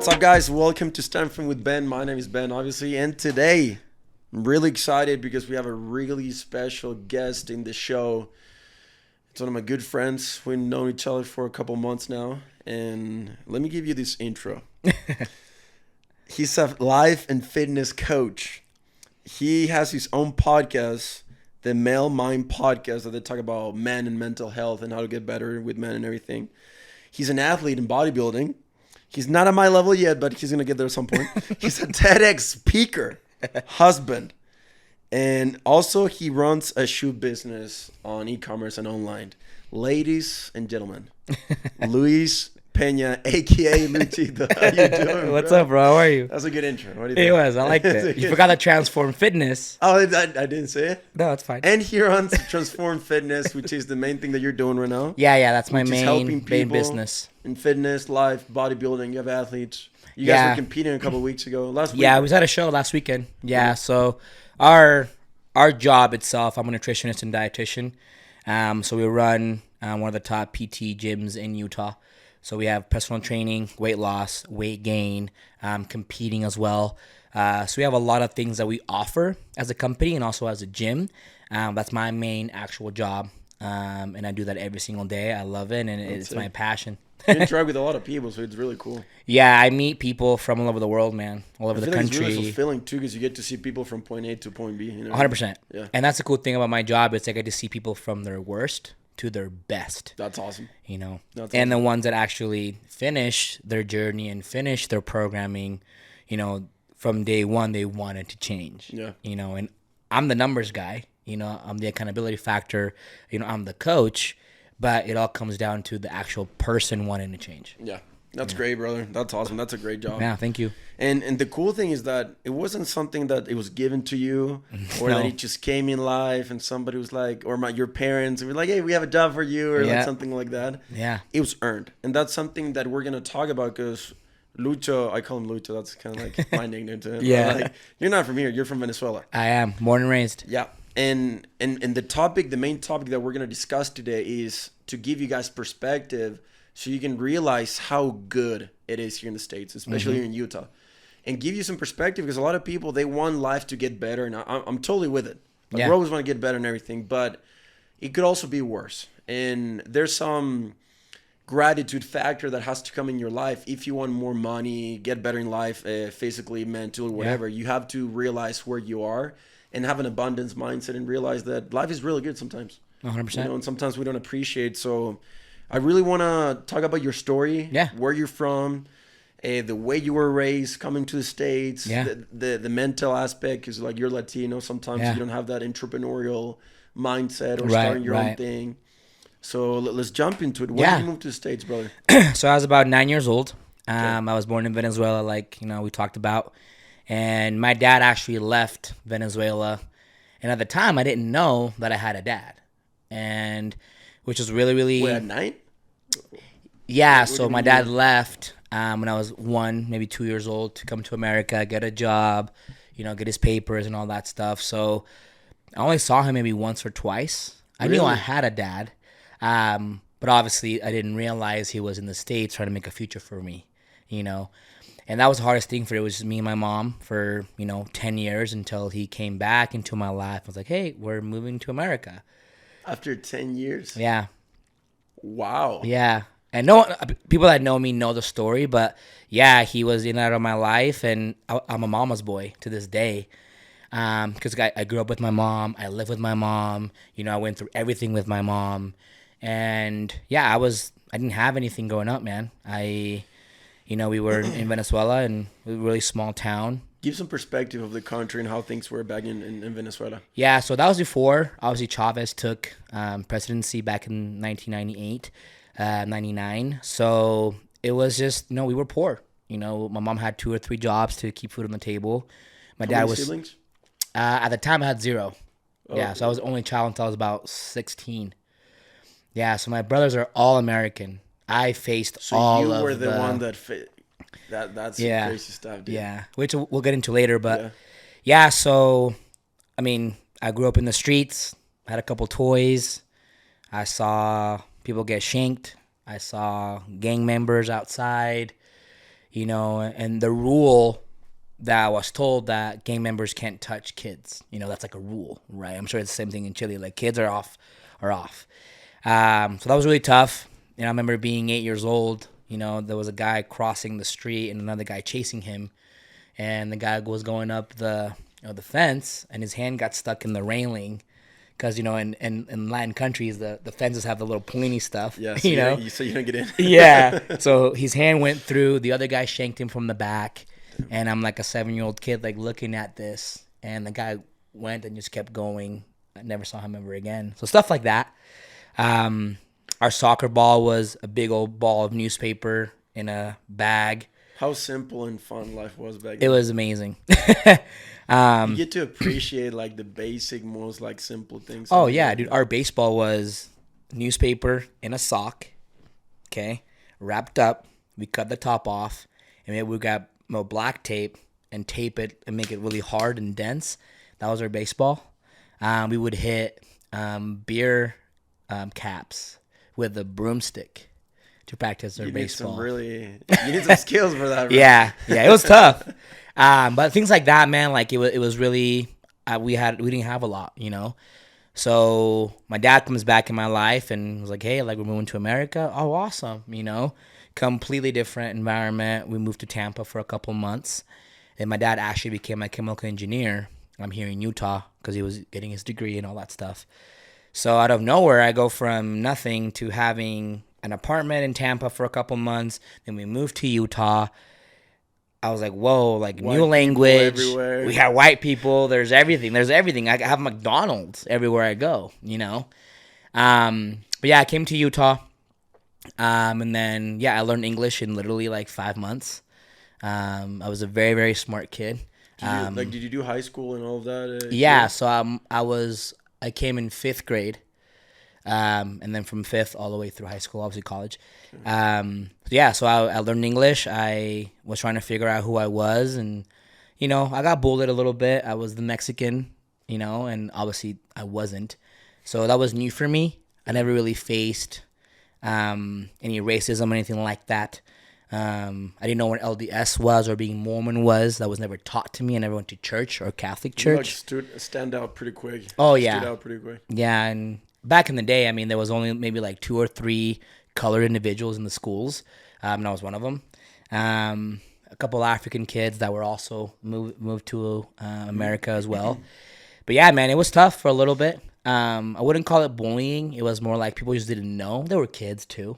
What's up, guys? Welcome to Stanford with Ben. My name is Ben, obviously, and today I'm really excited because we have a really special guest in the show. It's one of my good friends. We've known each other for a couple months now, and let me give you this intro. He's a life and fitness coach. He has his own podcast, the Male Mind Podcast, that they talk about men and mental health and how to get better with men and everything. He's an athlete in bodybuilding. He's not at my level yet, but he's going to get there at some point. He's a TEDx speaker, husband. And also he runs a shoe business on e-commerce and online. Ladies and gentlemen, Luis Peña, a.k.a. Luchito. How you doing, What's up, bro? How are you? That's a good intro. What do you think? It was. I liked it. You forgot to transform fitness. Oh, I didn't say it? No, it's fine. And he runs Transform Fitness, which is the main thing that you're doing right now. Yeah, that's my Which is main helping people business. in fitness, life, bodybuilding. You have athletes. You guys were competing a couple of weeks ago. Last week. Yeah, we was at a show last weekend. Yeah, so our job itself, I'm a nutritionist and dietitian. So we run one of the top PT gyms in Utah. So we have personal training, weight loss, weight gain, competing as well. So we have a lot of things that we offer as a company and also as a gym. That's my main actual job. And I do that every single day. I love it, and it's my passion. You interact with a lot of people, so it's really cool. Yeah, I meet people from all over the world, man. All over the country. It's really fulfilling, too, because you get to see people from point A to point B. You know? 100%. Yeah. And that's the cool thing about my job. It's like I get to see people from their worst to their best. That's awesome. You know, That's and awesome. the ones that actually finish their journey and finish their programming, you know, from day one, they wanted to change. Yeah. You know, and I'm the numbers guy. You know, I'm the accountability factor. You know, I'm the coach. But it all comes down to the actual person wanting to change. Yeah. That's great, brother. That's awesome. That's a great job. Yeah, thank you. And the cool thing is that it wasn't something that it was given to you or No. that it just came in life and somebody was like, or your parents were like, hey, we have a job for you or like something like that. Yeah. It was earned. And that's something that we're going to talk about because Lucho, I call him Lucho. That's kind of like my nickname to him. Yeah. Like, you're not from here. You're from Venezuela. I am. Born and raised. Yeah. And the main topic that we're going to discuss today is to give you guys perspective so you can realize how good it is here in the States, especially here in Utah, and give you some perspective because a lot of people, they want life to get better, and I'm totally with it. Like, we always want to get better and everything, but it could also be worse. And there's some gratitude factor that has to come in your life if you want more money, get better in life, physically, mentally, whatever. You have to realize where you are and have an abundance mindset and realize that life is really good sometimes. 100%. You know, and sometimes we don't appreciate. So I really want to talk about your story, where you're from, the way you were raised, coming to the States, the mental aspect, because like you're Latino, sometimes you don't have that entrepreneurial mindset or starting your own thing. So let's jump into it. When did you move to the States, brother? So I was about 9 years old. I was born in Venezuela, like, you know, we talked about. And my dad actually left Venezuela. And at the time, I didn't know that I had a dad. And which was really, really... Wait, at 9? Yeah, so my dad left when I was 1, maybe 2 years old to come to America, get a job, you know, get his papers and all that stuff. So I only saw him maybe once or twice. I knew I had a dad, but obviously I didn't realize he was in the States trying to make a future for me, you know. And that was the hardest thing for it. It was just me and my mom for, 10 years until he came back into my life. I was like, hey, we're moving to America. After 10 years? Yeah. Wow. Yeah. And people that know me know the story, but yeah, he was in and out of my life, and I'm a mama's boy to this day. Because I grew up with my mom, I live with my mom, I went through everything with my mom, and yeah, I didn't have anything growing up, man. We were in Venezuela, and a really small town. Give some perspective of the country and how things were back in Venezuela. Yeah, so that was before, obviously, Chavez took presidency back in 1998, 99. So it was just, we were poor. My mom had 2 or 3 jobs to keep food on the table. My dad was... siblings? At the time, I had 0. Oh, yeah, so I was the only child until I was about 16. Yeah, so my brothers are all American. I faced all of the... So you were the one that... That's crazy stuff, dude. Yeah, which we'll get into later. But yeah, so, I grew up in the streets, had a couple toys. I saw people get shanked. I saw gang members outside. and the rule that I was told that gang members can't touch kids. That's like a rule, right? I'm sure it's the same thing in Chile. Like kids are off. So that was really tough. I remember being 8 years old. There was a guy crossing the street and another guy chasing him, and the guy was going up the fence, and his hand got stuck in the railing. Because, in Latin countries, the fences have the little pointy stuff. Yeah, so you don't get in. Yeah. So his hand went through. The other guy shanked him from the back. And I'm like a 7-year-old kid, like looking at this. And the guy went and just kept going. I never saw him ever again. So stuff like that. Our soccer ball was a big old ball of newspaper in a bag. How simple and fun life was back then. It was amazing. You get to appreciate like the basic, most like simple things. Oh yeah, dude. Our baseball was newspaper in a sock, okay, wrapped up. We cut the top off, and we got black tape and tape it and make it really hard and dense. That was our baseball. We would hit beer caps with a broomstick to practice our baseball. You need some skills for that. Right? Yeah, it was tough. But things like that, man, like it was really we didn't have a lot, So my dad comes back in my life and was like, hey, like we're moving to America. Oh, awesome, completely different environment. We moved to Tampa for a couple months, and my dad actually became a chemical engineer. I'm here in Utah because he was getting his degree and all that stuff. So out of nowhere, I go from nothing to having an apartment in Tampa for a couple months. Then we moved to Utah. I was like, whoa, like white new language. We have white people. There's everything. I have McDonald's everywhere I go, But yeah, I came to Utah. And then, I learned English in literally like 5 months. I was a very, very smart kid. Did you do high school and all of that? Yeah. So I came in 5th grade. And then from 5th all the way through high school, obviously college. So I learned English. I was trying to figure out who I was, and I got bullied a little bit. I was the Mexican, and obviously I wasn't. So that was new for me. I never really faced any racism or anything like that. I didn't know what LDS was or being Mormon was. That was never taught to me. I never went to church or Catholic church. You stand out pretty quick. Oh yeah, stood out pretty quick. Yeah, and back in the day, I mean, there was only maybe like 2 or 3 colored individuals in the schools, and I was one of them. A couple African kids that were also moved to America as well. But yeah, man, it was tough for a little bit. I wouldn't call it bullying. It was more like people just didn't know. There were kids too.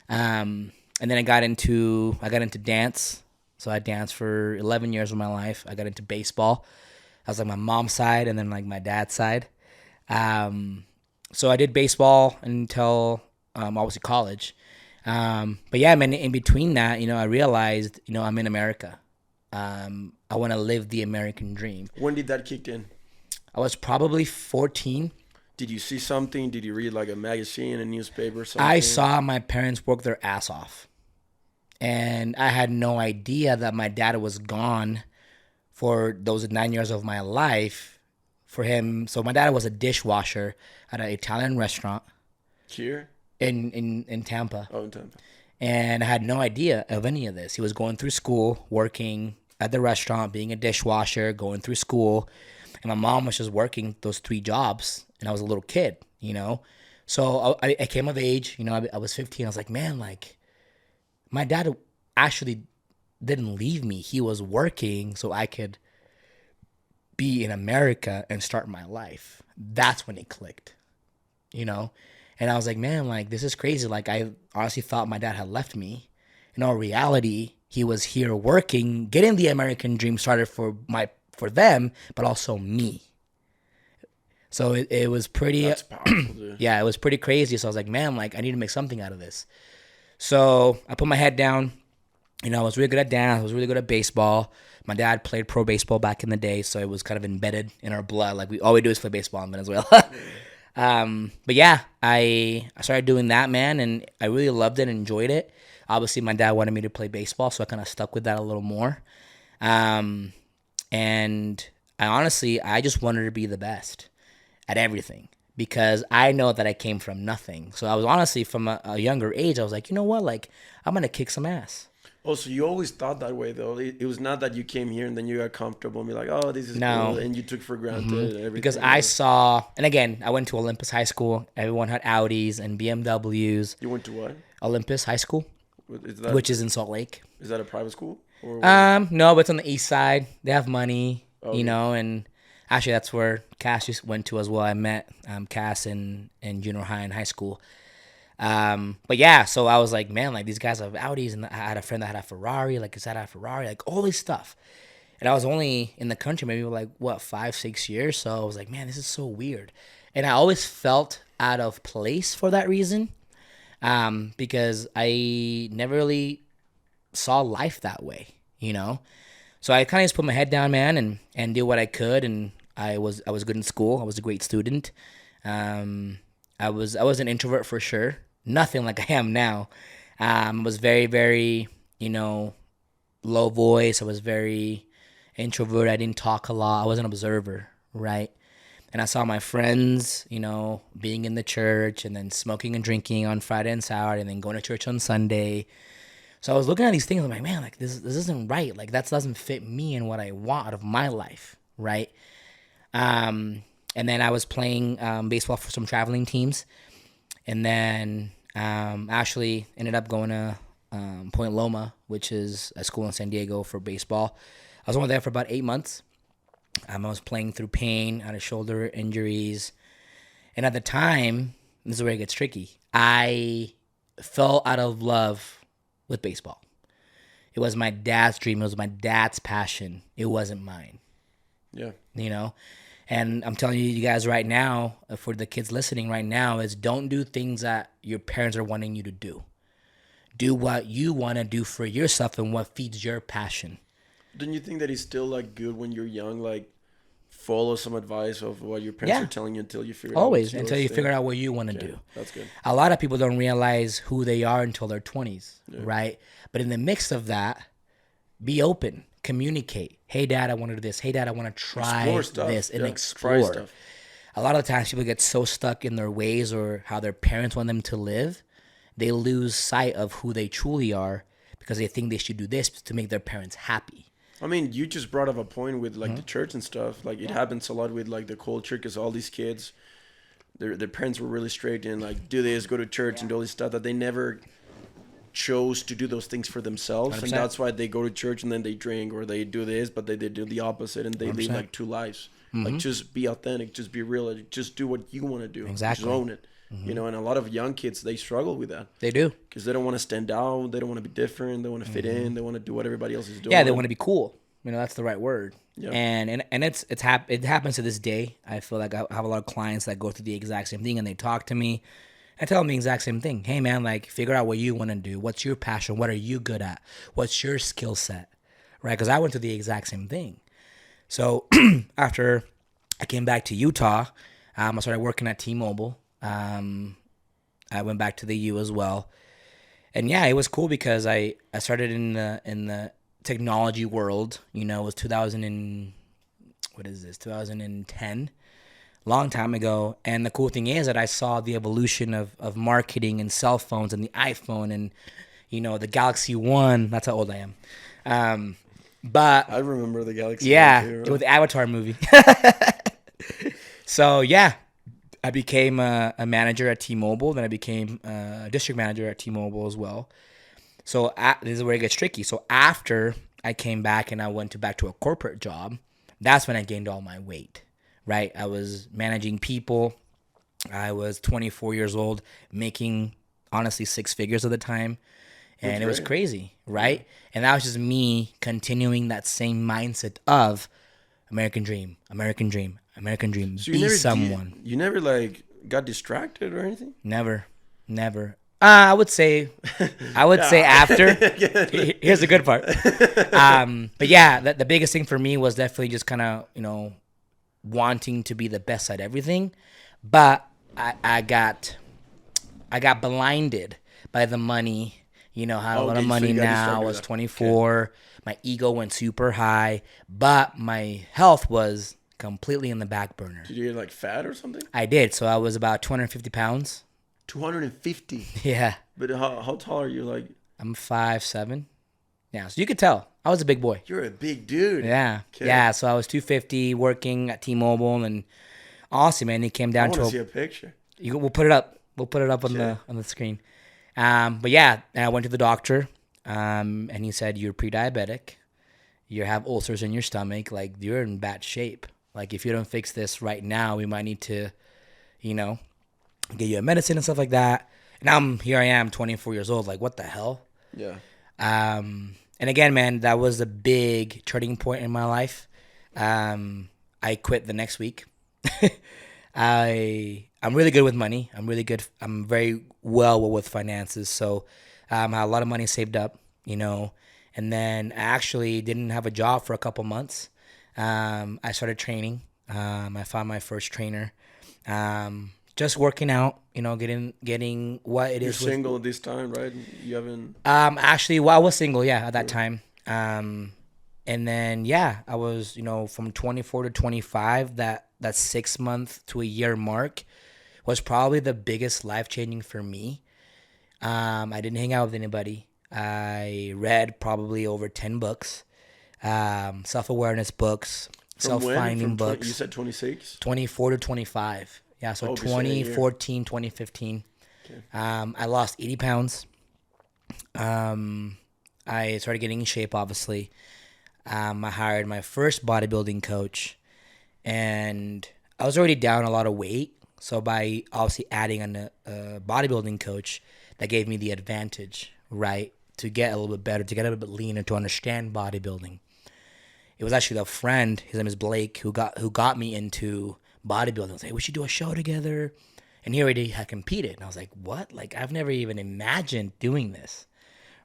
And then I got into dance. So I danced for 11 years of my life. I got into baseball. I was like my mom's side and then like my dad's side. So I did baseball until obviously college. But yeah, man, in between that, I realized, I'm in America. I want to live the American dream. When did that kick in? I was probably 14. Did you see something? Did you read like a magazine, a newspaper, something? I saw my parents work their ass off. And I had no idea that my dad was gone for those 9 years of my life for him. So my dad was a dishwasher at an Italian restaurant. Here? In Tampa. Oh, in Tampa. And I had no idea of any of this. He was going through school, working at the restaurant, being a dishwasher, going through school. And my mom was just working those 3 jobs. And I was a little kid, So I came of age, I was 15. I was like, man, like, my dad actually didn't leave me. He was working so I could be in America and start my life. That's when it clicked, And I was like, man, like, this is crazy. Like, I honestly thought my dad had left me. In all reality, he was here working, getting the American dream started for them, but also me. So it was pretty. That's powerful, dude. Yeah, it was pretty crazy. So I was like, man, like, I need to make something out of this. So I put my head down. I was really good at dance. I was really good at baseball. My dad played pro baseball back in the day, so it was kind of embedded in our blood. Like, all we do is play baseball in Venezuela. But yeah, I started doing that, man, and I really loved it and enjoyed it. Obviously, my dad wanted me to play baseball, so I kind of stuck with that a little more. And I just wanted to be the best at everything because I know that I came from nothing. So I was honestly, from a younger age, I was like, you know what? Like, I'm going to kick some ass. Oh, so you always thought that way, though. It was not that you came here and then you got comfortable and be like, oh, this is cool, and you took for granted everything. Because I saw, and again, I went to Olympus High School. Everyone had Audis and BMWs. You went to what? Olympus High School, which is in Salt Lake. Is that a private school? Or no, but it's on the east side. They have money, Okay. you know, and actually that's where Cass went to as well. I met Cass in junior high and high school. But yeah, so I was like, man, like these guys have Audis, and I had a friend that had a Ferrari, like is that a Ferrari, like all this stuff. And I was only in the country maybe like what 5-6 years, so I was like, man, this is so weird, and I always felt out of place for that reason, because I never really saw life that way, you know. So I kind of just put my head down, man, and did what I could, and I was good in school. I was a great student. I was an introvert for sure. Nothing like I am now. I was very, very, you know, low voice. I was very introvert. I didn't talk a lot. I was an observer, right? And I saw my friends, you know, being in the church and then smoking and drinking on Friday and Saturday and then going to church on Sunday. So I was looking at these things. I'm like, man, like this isn't right. Like that doesn't fit me and what I want out of my life, right? And then I was playing baseball for some traveling teams. And then actually ended up going to Point Loma, which is a school in San Diego for baseball. I was only there for about 8 months. I was playing through pain, I had shoulder injuries. And at the time, this is where it gets tricky, I fell out of love with baseball. It was my dad's dream. It was my dad's passion. It wasn't mine. Yeah. You know? And I'm telling you guys right now, for the kids listening right now, is don't do things that your parents are wanting you to do. Do what you want to do for yourself and what feeds your passion. Don't you think that it's still like good when you're young, like follow some advice of what your parents are telling you until you figure Always, until you figure out what you want to do. That's good. A lot of people don't realize who they are until their 20s, right? But in the mix of that, be open. Communicate. Hey, Dad, I want to do this. Hey, Dad, I want to try this and explore. A lot of the times people get so stuck in their ways or how their parents want them to live, they lose sight of who they truly are because they think they should do this to make their parents happy. I mean, you just brought up a point with like the church and stuff. Like it happens a lot with like the culture because all these kids, their parents were really strict and like do this, go to church and do all this stuff that they never chose to do those things for themselves. 100%. And that's why they go to church and then they drink or they do this, but they do the opposite and they 100%. Lead like two lives. Like just be authentic, just be real, just do what you want to do. Exactly. Just own it. You know, and a lot of young kids, they struggle with that. They do. Because they don't want to stand out. They don't want to be different. They want to fit in. They want to do what everybody else is doing. Yeah, they want to be cool. You know, that's the right word. Yeah. And it happens to this day. I feel like I have a lot of clients that go through the exact same thing and they talk to me. I tell them the exact same thing. Hey, man, like figure out what you want to do. What's your passion? What are you good at? What's your skill set? Right? Because I went through the exact same thing. So after I came back to Utah, I started working at T-Mobile. I went back to the U as well. And yeah, it was cool because I started in the technology world. You know, it was 2010. Long time ago. And the cool thing is that I saw the evolution of marketing and cell phones and the iPhone and, you know, the Galaxy One. That's how old I am. But I remember the Galaxy One too, right? With the Avatar movie. So, yeah, I became a manager at T-Mobile. Then I became a district manager at T-Mobile as well. So this is where it gets tricky. So after I came back and I went back to a corporate job, that's when I gained all my weight. Right, I was managing people. I was 24 years old, making honestly 6 figures at the time, and it was crazy, right? And that was just me continuing that same mindset of American dream, American dream, American dream. So be someone. You never like got distracted or anything? Never. I would say after. Here's the good part. But yeah, the biggest thing for me was definitely just kind of, you know, wanting to be the best at everything, but I got blinded by the money. You know, I had a lot of money now. I was 24. Okay. My ego went super high, but my health was completely in the back burner. Did you get like fat or something? I did. So I was about 250 pounds. 250? Yeah. But how tall are you? Like I'm 5'7". Yeah, so you could tell I was a big boy. You're a big dude. Yeah, Okay. yeah. So I was 250 working at T-Mobile, and honestly, man, he came I down want to to. see a picture. We'll put it up. We'll put it up on the screen. But yeah, I went to the doctor, and he said you're pre-diabetic. You have ulcers in your stomach. Like, you're in bad shape. Like, if you don't fix this right now, we might need to, get you a medicine and stuff like that. And here I am, 24 years old. Like, what the hell? Yeah. And again, man, that was a big turning point in my life. I quit the next week. I'm really good with money. I'm really good. I'm very well with finances. So I had a lot of money saved up, and then I actually didn't have a job for a couple months. I started training. I found my first trainer. Just working out, getting what it is. You're single this time, right? You haven't. Actually, well, I was single, yeah, at that time. And then I was, from 24 to 25. That 6 month to a year mark was probably the biggest life changing for me. I didn't hang out with anybody. I read probably over 10 books, self-awareness books, self-finding books. You said 26? 24 to 25. Yeah, so 2014, 2015. Okay. I lost 80 pounds. I started getting in shape, obviously. I hired my first bodybuilding coach, and I was already down a lot of weight. So by obviously adding a bodybuilding coach, that gave me the advantage, right, to get a little bit better, to get a little bit leaner, to understand bodybuilding. It was actually a friend, his name is Blake, who got me into bodybuilding. I was like, we should do a show together. And he already had competed. And I was like, what? Like, I've never even imagined doing this,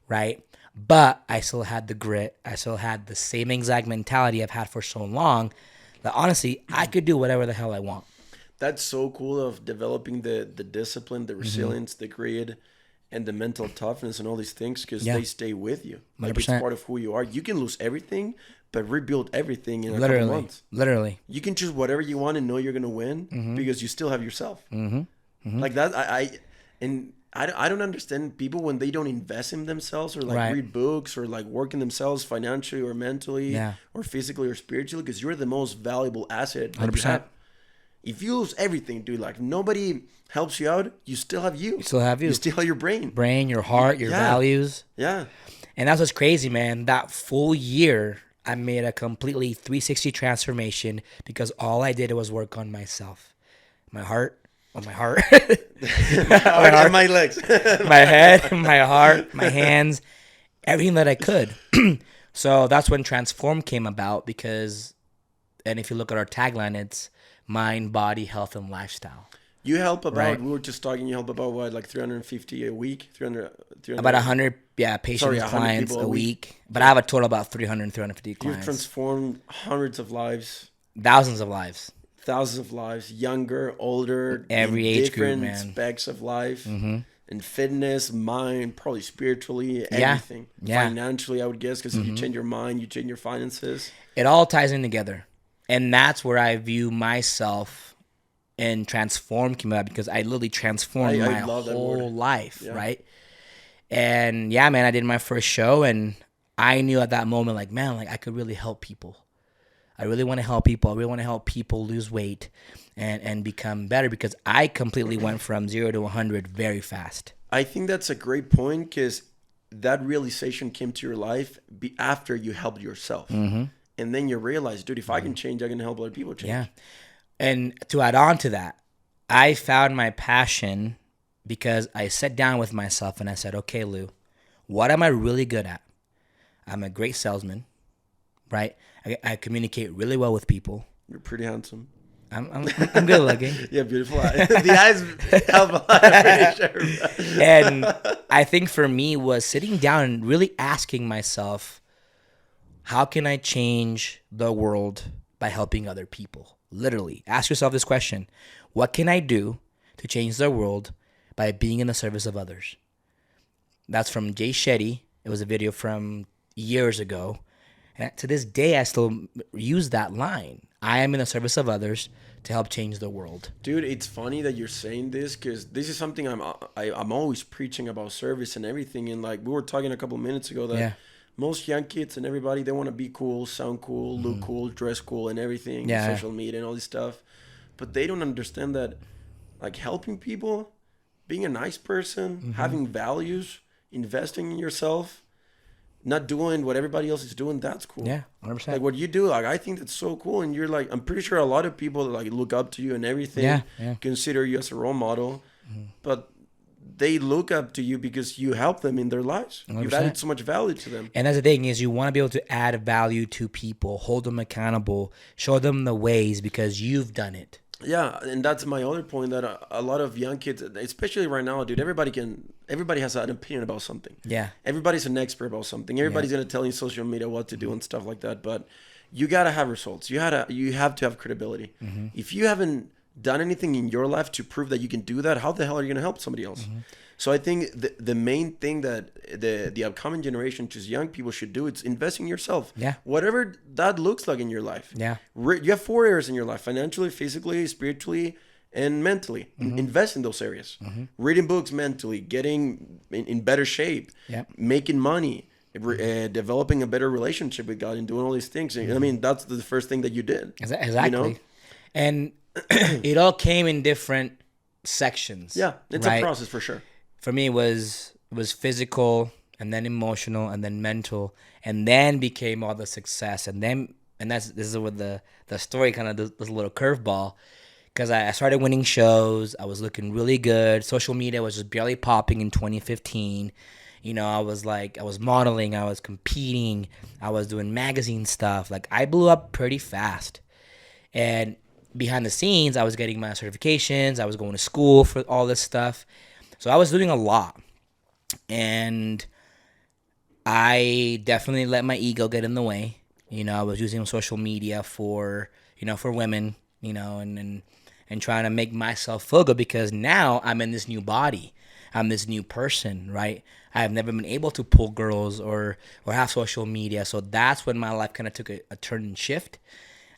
right? But I still had the grit. I still had the same exact mentality I've had for so long that honestly, I could do whatever the hell I want. That's so cool of developing the discipline, the resilience, the grit, and the mental toughness and all these things, because they stay with you. Like 100%. It's part of who you are. You can lose everything, but rebuild everything in a couple months. Literally. You can choose whatever you want and know you're going to win because you still have yourself. Like that, I don't understand people when they don't invest in themselves or read books or work in themselves financially or mentally or physically or spiritually, because you're the most valuable asset that 100%. You have. If you lose everything, dude, nobody helps you out, you still have you. You still have you. You still have your brain. Your heart, your values. Yeah. And that's what's crazy, man. That full year, I made a completely 360 transformation because all I did was work on myself. My heart. My heart. My heart and my legs. My head, my heart, my hands, everything that I could. So that's when Transform came about and if you look at our tagline, it's mind, body, health, and lifestyle. You help about, we were just talking, you help about what, 350 a week? 300 about 100, patients, clients a week. But I have a total about 300, 350 clients. You've transformed hundreds of lives. Thousands of lives. Younger, older. Every age group, man. Different aspects of life. And fitness, mind, probably spiritually, everything. Yeah. Financially, I would guess, because if you change your mind, you change your finances. It all ties in together. And that's where I view myself and Transform came out, because I literally transformed my whole life, right? And man, I did my first show, and I knew at that moment, I could really help people. I really want to help people. I really want to help people lose weight and become better, because I completely went from 0 to 100 very fast. I think that's a great point, because that realization came to your life after you helped yourself. And then you realize, dude, if I can change, I can help other people change. Yeah. And to add on to that, I found my passion because I sat down with myself and I said, okay, Lou, what am I really good at? I'm a great salesman, right? I communicate really well with people. You're pretty handsome. I'm good looking. Yeah, beautiful eyes. The eyes help a lot, I'm pretty sure. And I think for me was sitting down and really asking myself, how can I change the world by helping other people? Literally, ask yourself this question. What can I do to change the world by being in the service of others? That's from Jay Shetty. It was a video from years ago. And to this day, I still use that line. I am in the service of others to help change the world. Dude, it's funny that you're saying this, because this is something I'm always preaching about, service and everything. And we were talking a couple minutes ago that most young kids and everybody, they want to be cool, sound cool, look cool, dress cool, and everything, social media and all this stuff. But they don't understand that, like, helping people, being a nice person, having values, investing in yourself, not doing what everybody else is doing, that's cool. Yeah, 100%. Like, what you do, like, I think that's so cool. And you're like, I'm pretty sure a lot of people that, like, look up to you and everything, consider you as a role model. But they look up to you because you help them in their lives. 100%. You've added so much value to them. And that's the thing, is you want to be able to add value to people, hold them accountable, show them the ways because you've done it. Yeah, and that's my other point, that a lot of young kids, especially right now, dude, everybody has an opinion about something. Yeah. Everybody's an expert about something. Everybody's going to tell you social media what to do and stuff like that. But you got to have results. You have to have credibility. If you haven't done anything in your life to prove that you can do that, how the hell are you going to help somebody else? So I think the main thing that the upcoming generation, just young people, should do, is invest in yourself. Yeah. Whatever that looks like in your life. Yeah. You have 4 areas in your life: financially, physically, spiritually, and mentally. Invest in those areas. Reading books mentally, getting in better shape, making money, developing a better relationship with God, and doing all these things. I mean, that's the first thing that you did. Exactly. You know? And it all came in different sections. Yeah, it's a process for sure. For me, it was physical, and then emotional, and then mental, and then became all the success. And this is where the story kind of does a little curveball, because I started winning shows. I was looking really good. Social media was just barely popping in 2015. You know, I was modeling, I was competing, I was doing magazine stuff. Like, I blew up pretty fast. And behind the scenes, I was getting my certifications. I was going to school for all this stuff. So I was doing a lot, and I definitely let my ego get in the way. You know, I was using social media for women, and trying to make myself feel good, because now I'm in this new body. I'm this new person, right? I have never been able to pull girls or have social media. So that's when my life kind of took a turn and shift.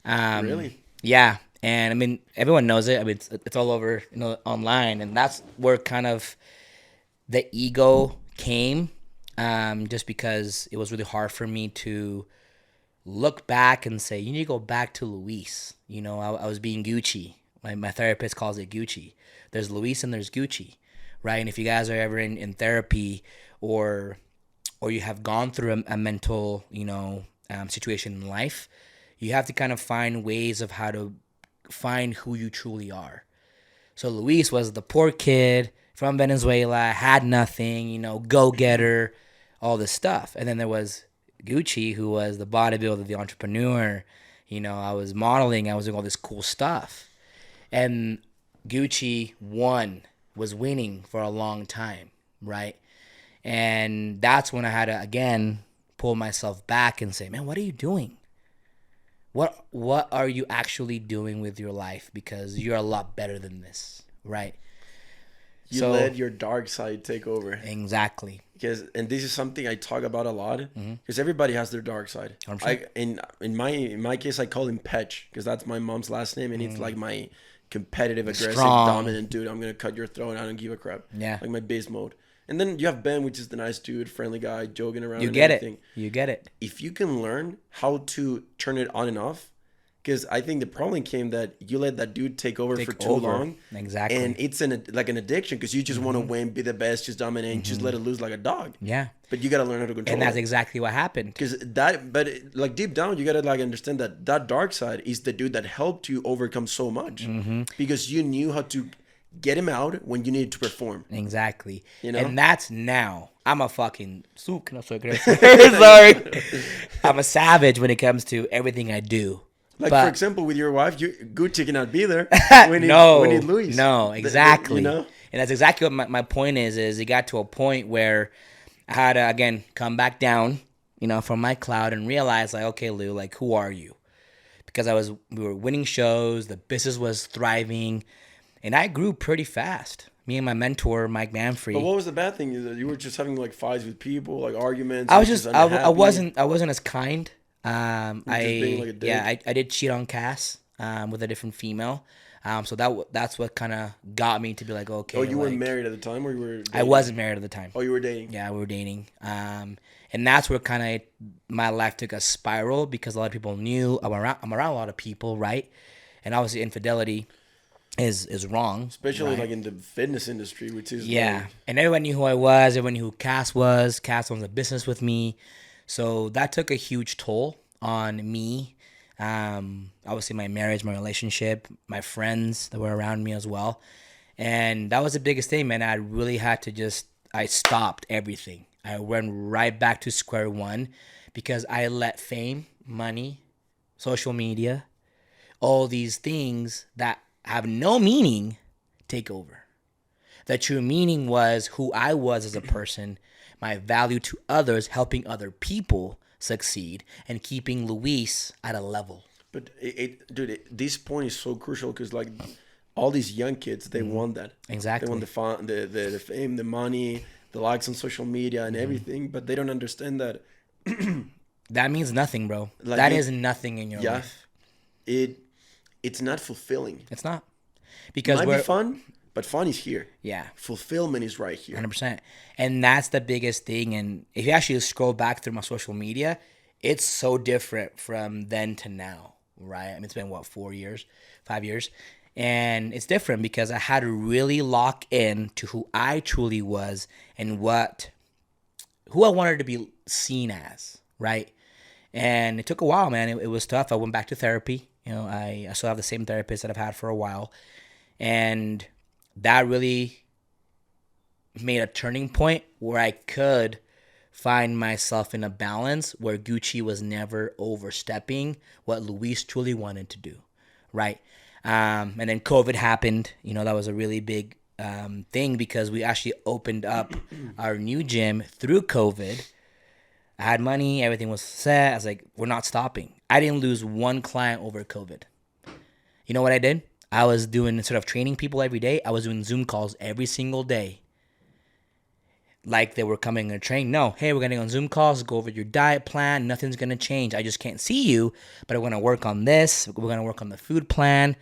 Really? Yeah. And I mean, everyone knows it. I mean, it's all over, online, and that's where kind of the ego came, just because it was really hard for me to look back and say, you need to go back to Luis. I was being Gucci. My therapist calls it Gucci. There's Luis and there's Gucci, right? And if you guys are ever in therapy, or you have gone through a mental, situation in life, you have to kind of find ways of how to find who you truly are. So Luis was the poor kid from Venezuela, had nothing, go-getter, all this stuff. And then there was Gucci, who was the bodybuilder, the entrepreneur. I was modeling, I was doing all this cool stuff. And Gucci was winning for a long time, right? And that's when I had to, again, pull myself back and say, man, what are you doing? What are you actually doing with your life? Because you're a lot better than this, right? You let your dark side take over. Exactly. And this is something I talk about a lot, because everybody has their dark side. In my case, I call him Petch, because that's my mom's last name, and it's like my competitive, aggressive, dominant dude. I'm gonna cut your throat. I don't give a crap. Yeah. Like my base mode. And then you have Ben, which is the nice dude, friendly guy, joking around. You get it. If you can learn how to turn it on and off, because I think the problem came that you let that dude take over for too long. Exactly. And it's like an addiction, because you just want to win, be the best, just dominate, just let it loose like a dog. Yeah. But you got to learn how to control it. And that's exactly what happened. But like deep down, you got to like understand that dark side is the dude that helped you overcome so much. Because you knew how to get him out when you needed to perform. Exactly. And that's now. I'm a fucking sorry. I'm a savage when it comes to everything I do. Like, for example, with your wife, Gucci cannot be there when he Luis. No, exactly. And that's exactly what my point is it got to a point where I had to, again, come back down, from my cloud and realize, like, okay, Lou, like, who are you? Because we were winning shows, the business was thriving, and I grew pretty fast. Me and my mentor, Mike Manfrey. But what was the bad thing? You were just having like fights with people, like arguments. I wasn't as kind. I did cheat on Cass with a different female. So that's what kind of got me to be like, okay. Oh, you like, were married at the time, or you were dating? I wasn't married at the time. Oh, you were dating? Yeah, we were dating. And that's where kind of my life took a spiral because a lot of people knew I'm around a lot of people, right? And obviously infidelity is wrong. Especially right? like in the fitness industry, which is Yeah. And everyone knew who I was. Everyone knew who Cass was. Cass owns a business with me. So that took a huge toll on me. Obviously my marriage, my relationship, my friends that were around me as well. And that was the biggest thing, man. I really had to I stopped everything. I went right back to square one because I let fame, money, social media, all these things that have no meaning take over. The true meaning was who I was as a person, my value to others, helping other people succeed, and keeping Luis at a level. But dude, this point is so crucial because like all these young kids, they want that. Exactly. They want the fame, the money, the likes on social media, and everything. But they don't understand that. That means nothing, bro. Like that is nothing in your life. It's not fulfilling. It's not. It Because might be fun, but fun is here. Yeah. Fulfillment is right here. 100%. And that's the biggest thing. And if you actually scroll back through my social media, it's so different from then to now, right? I mean, it's been, 4 years, 5 years? And it's different because I had to really lock in to who I truly was and who I wanted to be seen as, right? And it took a while, man. It was tough. I went back to therapy. I still have the same therapist that I've had for a while. And that really made a turning point where I could find myself in a balance where Gucci was never overstepping what Luis truly wanted to do, right? And then COVID happened. That was a really big thing because we actually opened up our new gym through COVID. I had money, everything was set. I was like, we're not stopping. I didn't lose one client over COVID. You know what I did? I was doing, instead of training people every day, I was doing Zoom calls every single day. Like they were coming to train. No, hey, we're going to go on Zoom calls, go over your diet plan. Nothing's going to change. I just can't see you, but I'm going to work on this. We're going to work on the food plan.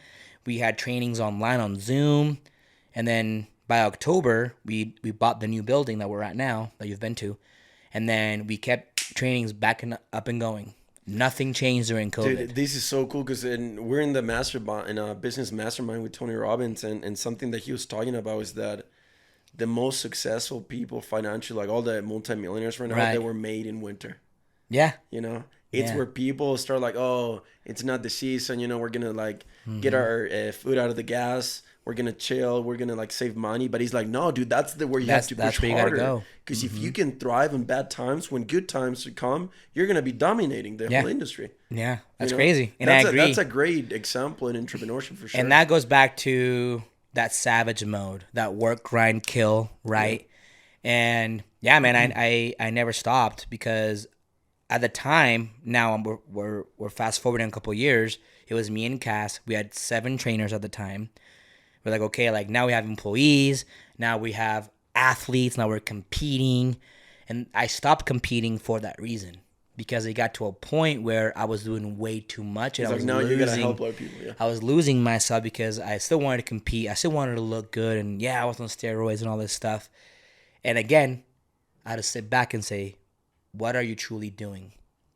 We had trainings online on Zoom. And then by October, we bought the new building that we're at now, that you've been to. And then we kept trainings back and up and going. Nothing changed during COVID. Dude, this is so cool because we're in a business mastermind with Tony Robbins, and something that he was talking about is that the most successful people financially, like all the multimillionaires right now, they were made in winter. Yeah. It's where people start like, oh, it's not the season, we're gonna like get our food out of the gas. We're gonna chill. We're gonna like save money. But he's like, no, dude, that's where you have to push harder. Because if you can thrive in bad times, when good times come, you're gonna be dominating the whole industry. Yeah, that's crazy. And I agree. That's a great example in entrepreneurship for sure. And that goes back to that savage mode, that work, grind, kill, right? Yeah. And yeah, man, I never stopped because at the time, now we're fast forwarding a couple of years. It was me and Cass. We had 7 trainers at the time. We're like, okay, like now we have employees. Now we have athletes. Now we're competing. And I stopped competing for that reason because it got to a point where I was doing way too much. And it's like, now you got to help other people. Yeah. I was losing myself because I still wanted to compete. I still wanted to look good. And yeah, I was on steroids and all this stuff. And again, I had to sit back and say, what are you truly doing?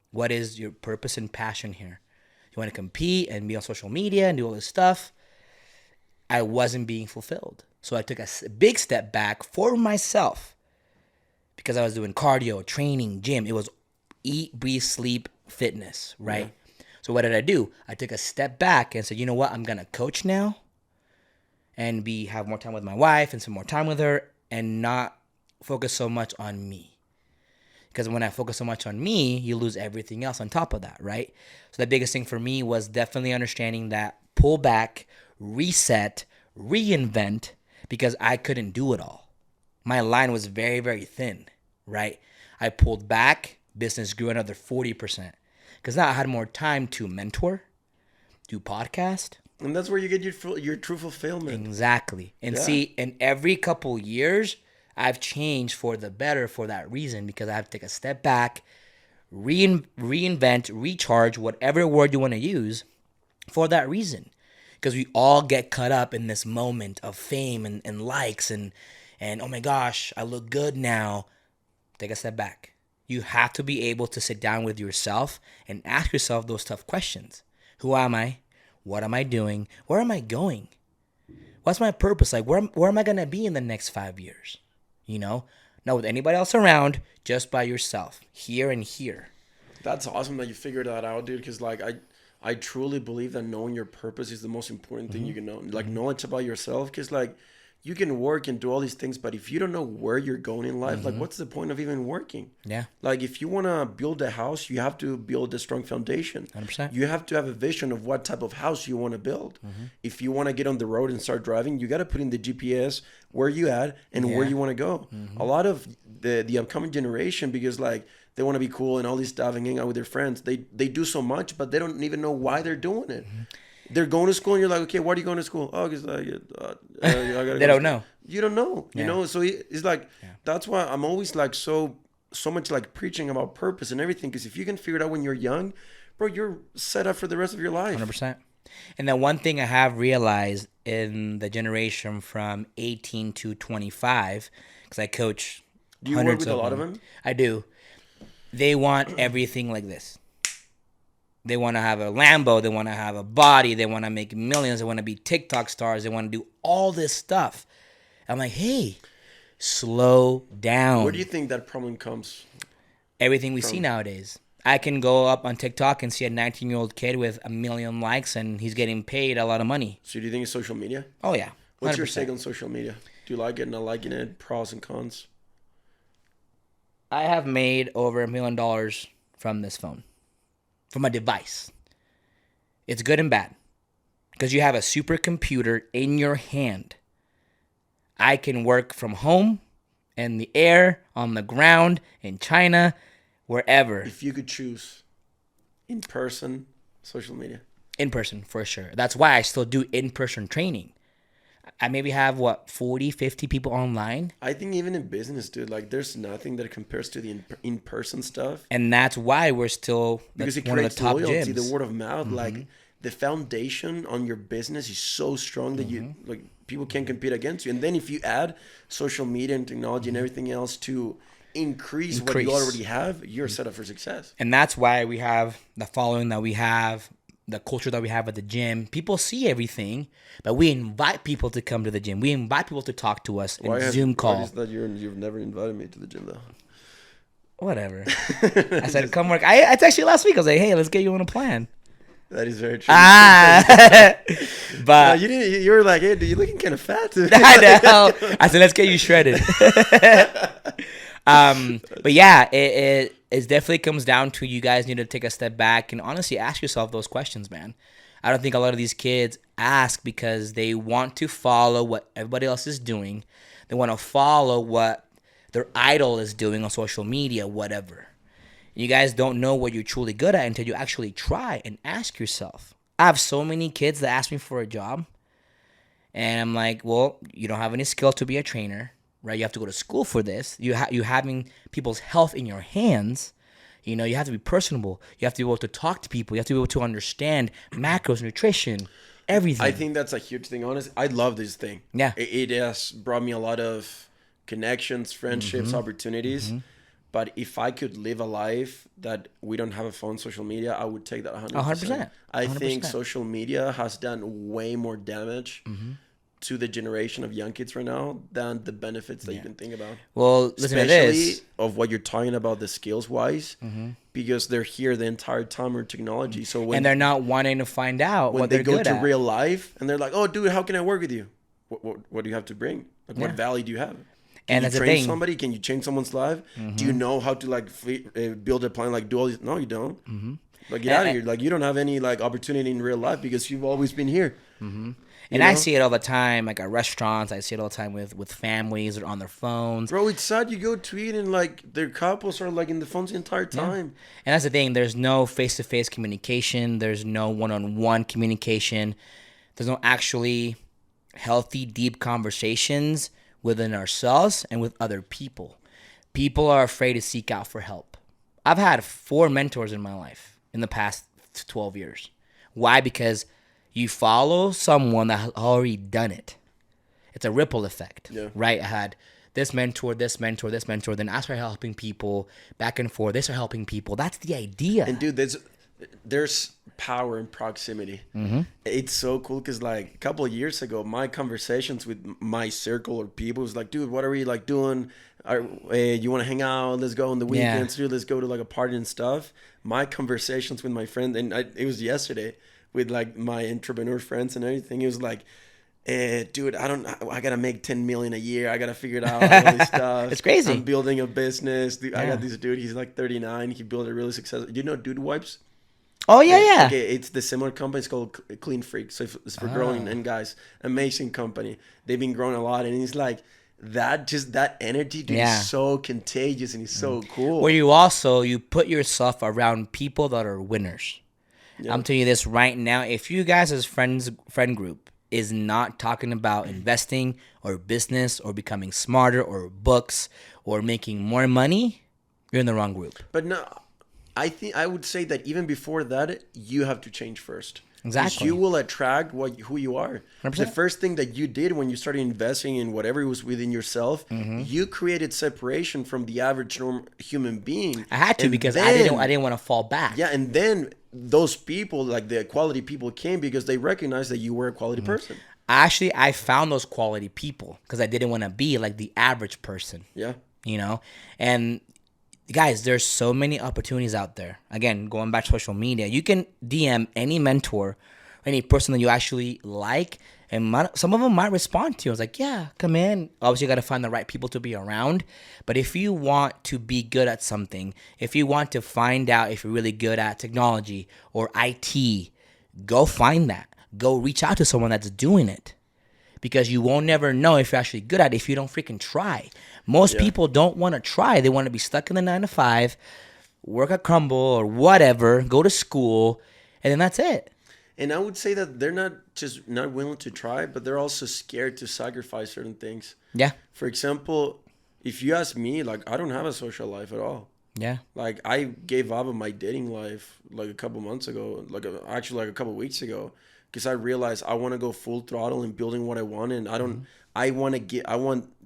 What is your purpose and passion here? You want to compete and be on social media and do all this stuff? I wasn't being fulfilled. So I took a big step back for myself because I was doing cardio, training, gym. It was eat, breathe, sleep, fitness, right? Yeah. So what did I do? I took a step back and said, you know what? I'm going to coach now and have more time with my wife and some more time with her and not focus so much on me. Because when I focus so much on me, you lose everything else on top of that, right? So the biggest thing for me was definitely understanding that pull back, reset, reinvent, because I couldn't do it all. My line was very, very thin, right? I pulled back, business grew another 40%. Because now I had more time to mentor, do podcast. And that's where you get your true fulfillment. Exactly. And see, in every couple years, I've changed for the better for that reason, because I have to take a step back, reinvent, recharge, whatever word you want to use, for that reason. Because we all get caught up in this moment of fame and likes and oh my gosh, I look good now. Take a step back. You have to be able to sit down with yourself and ask yourself those tough questions. Who am I? What am I doing? Where am I going? What's my purpose? Like, where am I going to be in the next 5 years? You know, not with anybody else around, just by yourself, here and here. That's awesome that you figured that out, dude. Because like I truly believe that knowing your purpose is the most important thing you can know. Like knowledge about yourself, because like you can work and do all these things, but if you don't know where you're going in life, like what's the point of even working? Yeah. Like if you want to build a house, you have to build a strong foundation. 100%. You have to have a vision of what type of house you want to build. If you want to get on the road and start driving, you got to put in the GPS where you at and where you want to go. A lot of the upcoming generation, because like they want to be cool and all this stuff and hang out with their friends, they do so much, but they don't even know why they're doing it. They're going to school and you're like, okay, why are you going to school? Oh, because I gotta They don't know. You don't know, you know? So it's like, that's why I'm always like so much like preaching about purpose and everything. Because if you can figure it out when you're young, bro, you're set up for the rest of your life. 100%. And then one thing I have realized in the generation from 18 to 25, because I coach Do you work with a lot of them? I do. They want everything like this. They want to have a Lambo. They want to have a body. They want to make millions. They want to be TikTok stars. They want to do all this stuff. I'm like, hey, slow down. Where do you think that problem comes? Everything we see nowadays. I can go up on TikTok and see a 19-year-old kid with 1 million likes and he's getting paid a lot of money. So do you think it's social media? Oh, yeah. 100%. What's your take on social media? Do you like it, not liking it? Pros and cons? I have made over $1 million from this phone. From a device. It's good and bad. Because you have a supercomputer in your hand. I can work from home, in the air, on the ground, in China, wherever. If you could choose in person, social media. In person, for sure. That's why I still do in-person training. I maybe have, 40, 50 people online. I think even in business, dude, like there's nothing that compares to the in-person stuff. And that's why we're still because it one creates of the top loyalty, gyms. the word of mouth. Like the foundation on your business is so strong that you like people can't compete against you. And then if you add social media and technology and everything else to increase what you already have, you're set up for success. And that's why we have the following that we have, the culture that we have at the gym. People see everything, but we invite people to come to the gym. We invite people to talk to us in Zoom call. Why is that you've never invited me to the gym though? Whatever. I said, come work. I texted you last week. I was like, hey, let's get you on a plan. That is very true. But you didn't. You were like, hey, dude, you're looking kind of fat. I know. I said, let's get you shredded. But yeah, it definitely comes down to you guys need to take a step back and honestly ask yourself those questions, man. I don't think a lot of these kids ask because they want to follow what everybody else is doing. They want to follow what their idol is doing on social media, whatever. You guys don't know what you're truly good at until you actually try and ask yourself. I have so many kids that ask me for a job. And I'm like, well, you don't have any skill to be a trainer, right? You have to go to school for this. You having people's health in your hands. You know, you have to be personable. You have to be able to talk to people. You have to be able to understand macros, nutrition, everything. I think that's a huge thing. Honestly, I love this thing. Yeah. It has brought me a lot of connections, friendships, opportunities. But if I could live a life that we don't have a phone, social media, I would take that 100%. 100%. I think social media has done way more damage to the generation of young kids right now than the benefits that you can think about. Well, listen to this. Especially of what you're talking about, the skills-wise, because they're here the entire time with technology. So when and they're not wanting to find out what they're good at. When they go to real life and they're like, oh, dude, how can I work with you? What do you have to bring? Like, what value do you have? Can you train somebody? Can you change someone's life? Do you know how to like build a plan? Like do all these? No, you don't. Like get out of here. Like you don't have any like opportunity in real life because you've always been here. And I see it all the time, like at restaurants. I see it all the time with families or on their phones. Bro, it's sad. You go to eat and like their couples are like in the phones the entire time. And that's the thing. There's no face-to-face communication. There's no one-on-one communication. There's no actually healthy, deep conversations within ourselves and with other people. People are afraid to seek out for help. I've had 4 mentors in my life in the past 12 years. Why? Because You follow someone that has already done it. It's a ripple effect, right? I had this mentor, this mentor, this mentor. Then I started helping people back and forth. They start helping people. That's the idea. And dude, there's power in proximity. It's so cool because like a couple of years ago, my conversations with my circle of people was like, dude, what are we like doing? You want to hang out? Let's go on the weekends. Dude, let's go to like a party and stuff. My conversations with my friend, and it was yesterday with like my entrepreneur friends and everything. It was like, dude, I gotta make 10 million a year. I gotta figure it out, all this stuff. It's crazy. I'm building a business. Dude, I got this dude. He's like 39. He built a really successful. Do you know Dude Wipes? Oh yeah. Okay, it's the similar company. It's called Clean Freak. So it's for growing and guys, amazing company. They've been growing a lot, and he's like that energy, dude, is so contagious and he's so cool. Where you put yourself around people that are winners. Yeah. I'm telling you this right now. If you guys as friend group is not talking about investing or business or becoming smarter or books or making more money, you're in the wrong group. But no, I think I would say that even before that, you have to change first. Exactly. You will attract who you are. 100%. The first thing that you did when you started investing in whatever was within yourself, you created separation from the average human being. I had to, because I didn't want to fall back. Yeah, and then those people, like the quality people, came because they recognized that you were a quality person. Actually, I found those quality people because I didn't want to be like the average person. Yeah. You know? And guys, there's so many opportunities out there. Again, going back to social media, you can DM any mentor, any person that you actually like, and some of them might respond to you. I was like, yeah, come in. Obviously, you got to find the right people to be around. But if you want to be good at something, if you want to find out if you're really good at technology or IT, go find that. Go reach out to someone that's doing it. Because you won't never know if you're actually good at it if you don't freaking try. Most people don't want to try. They want to be stuck in the 9 to 5, work at Crumble or whatever, go to school, and then that's it. And I would say that they're not just not willing to try, but they're also scared to sacrifice certain things. Yeah. For example, if you ask me, like, I don't have a social life at all. Yeah. Like, I gave up on my dating life like a couple months ago, actually a couple weeks ago, because I realized I want to go full throttle in building what I want, and I want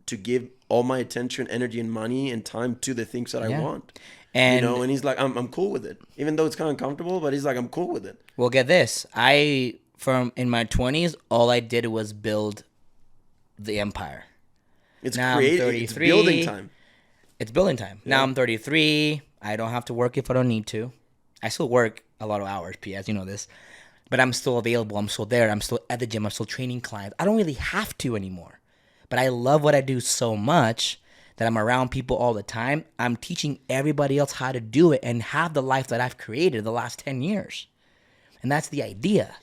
to give all my attention, energy, and money and time to the things that I want. And and he's like, I'm cool with it, even though it's kind of uncomfortable. But he's like, I'm cool with it. Well, get this. In my 20s, all I did was build the empire. It's creative. It's building time. It's building time. Yeah. Now I'm 33. I don't have to work if I don't need to. I still work a lot of hours, P.S. You know this. But I'm still available. I'm still there. I'm still at the gym. I'm still training clients. I don't really have to anymore. But I love what I do so much that I'm around people all the time. I'm teaching everybody else how to do it and have the life that I've created the last 10 years. And that's the idea.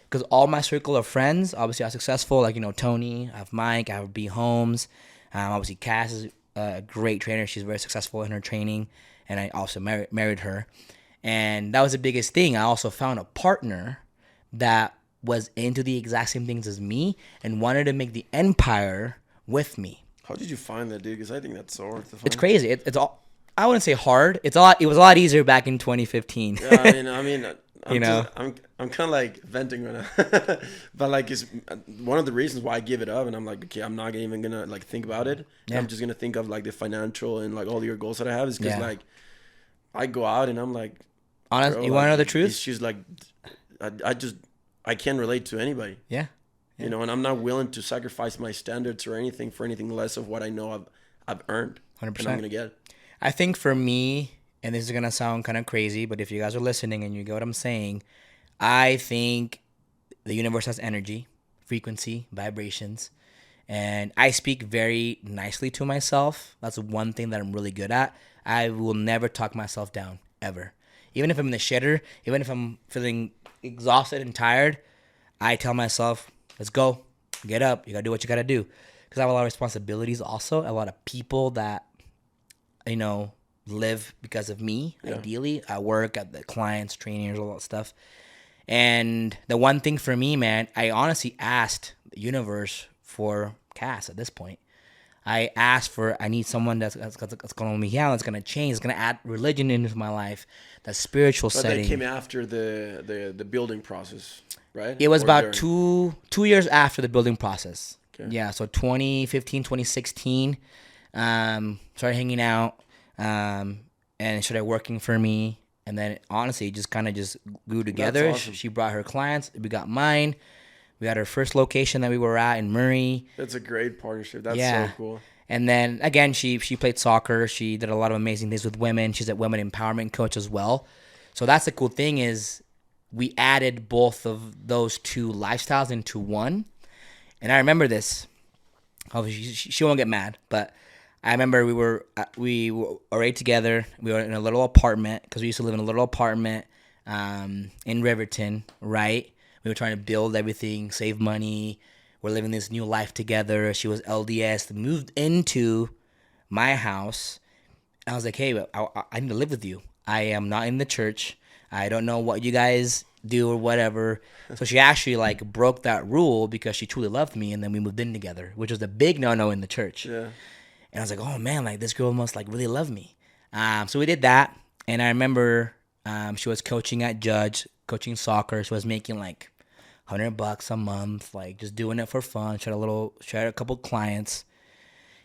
Because all my circle of friends, obviously, are successful. Like, Tony, I have Mike, I have B. Holmes. Obviously, Cass is a great trainer. She's very successful in her training. And I also married her. And that was the biggest thing. I also found a partner that was into the exact same things as me and wanted to make the empire with me. How did you find that, dude? Because I think that's so hard to find. It's crazy. It's all. I wouldn't say hard. It was a lot easier back in 2015. Yeah, I mean, I'm kind of like venting right now, but like it's one of the reasons why I give it up, and I'm like, okay, I'm not even gonna like think about it. Yeah. I'm just gonna think of like the financial and like all your goals that I have. Is because like I go out and I'm like, honestly, you want to know the truth? She's like, I can't relate to anybody. Yeah. And I'm not willing to sacrifice my standards or anything for anything less of what I know I've earned. 100%. And I'm gonna get. I think for me, and this is gonna sound kind of crazy, but if you guys are listening and you get what I'm saying, I think the universe has energy, frequency, vibrations, and I speak very nicely to myself. That's one thing that I'm really good at. I will never talk myself down, ever. Even if I'm in the shitter, even if I'm feeling exhausted and tired, I tell myself, let's go, get up, you gotta do what you gotta do. Because I have a lot of responsibilities also, a lot of people that, live because of me, ideally. I work at the clients, trainers, all that stuff. And the one thing for me, man, I honestly asked the universe for Cass at this point. I need someone that's going to hold me down, that's going to change, that's going to add religion into my life, that spiritual setting. That came after the building process. right? It was Or about during? 2 years after the building process. Okay. Yeah, so 2015, 2016, started hanging out, and started working for me. And then honestly, it just kind of just grew That's together. awesome. She brought her clients. We got mine. We had our first location that we were at in Murray. That's a great partnership. That's so Yeah. cool. And then again, she played soccer. She did a lot of amazing things with women. She's a women empowerment coach as well. So that's the cool thing is we added both of those two lifestyles into one. And I remember this. Obviously, she won't get mad, but I remember we were already together. We were in a little apartment because we used to live in a little apartment in Riverton, right? We were trying to build everything, save money. We're living this new life together. She was LDS, moved into my house. I was like, hey, I need to live with you. I am not in the church. I don't know what you guys do or whatever. So she actually like broke that rule because she truly loved me, and then we moved in together, which was a big no-no in the church. Yeah. And I was like, oh man, like this girl must like really love me. So we did that, and I remember she was coaching at Judge, coaching soccer. She was making like $100 a month, like just doing it for fun. She had a couple clients,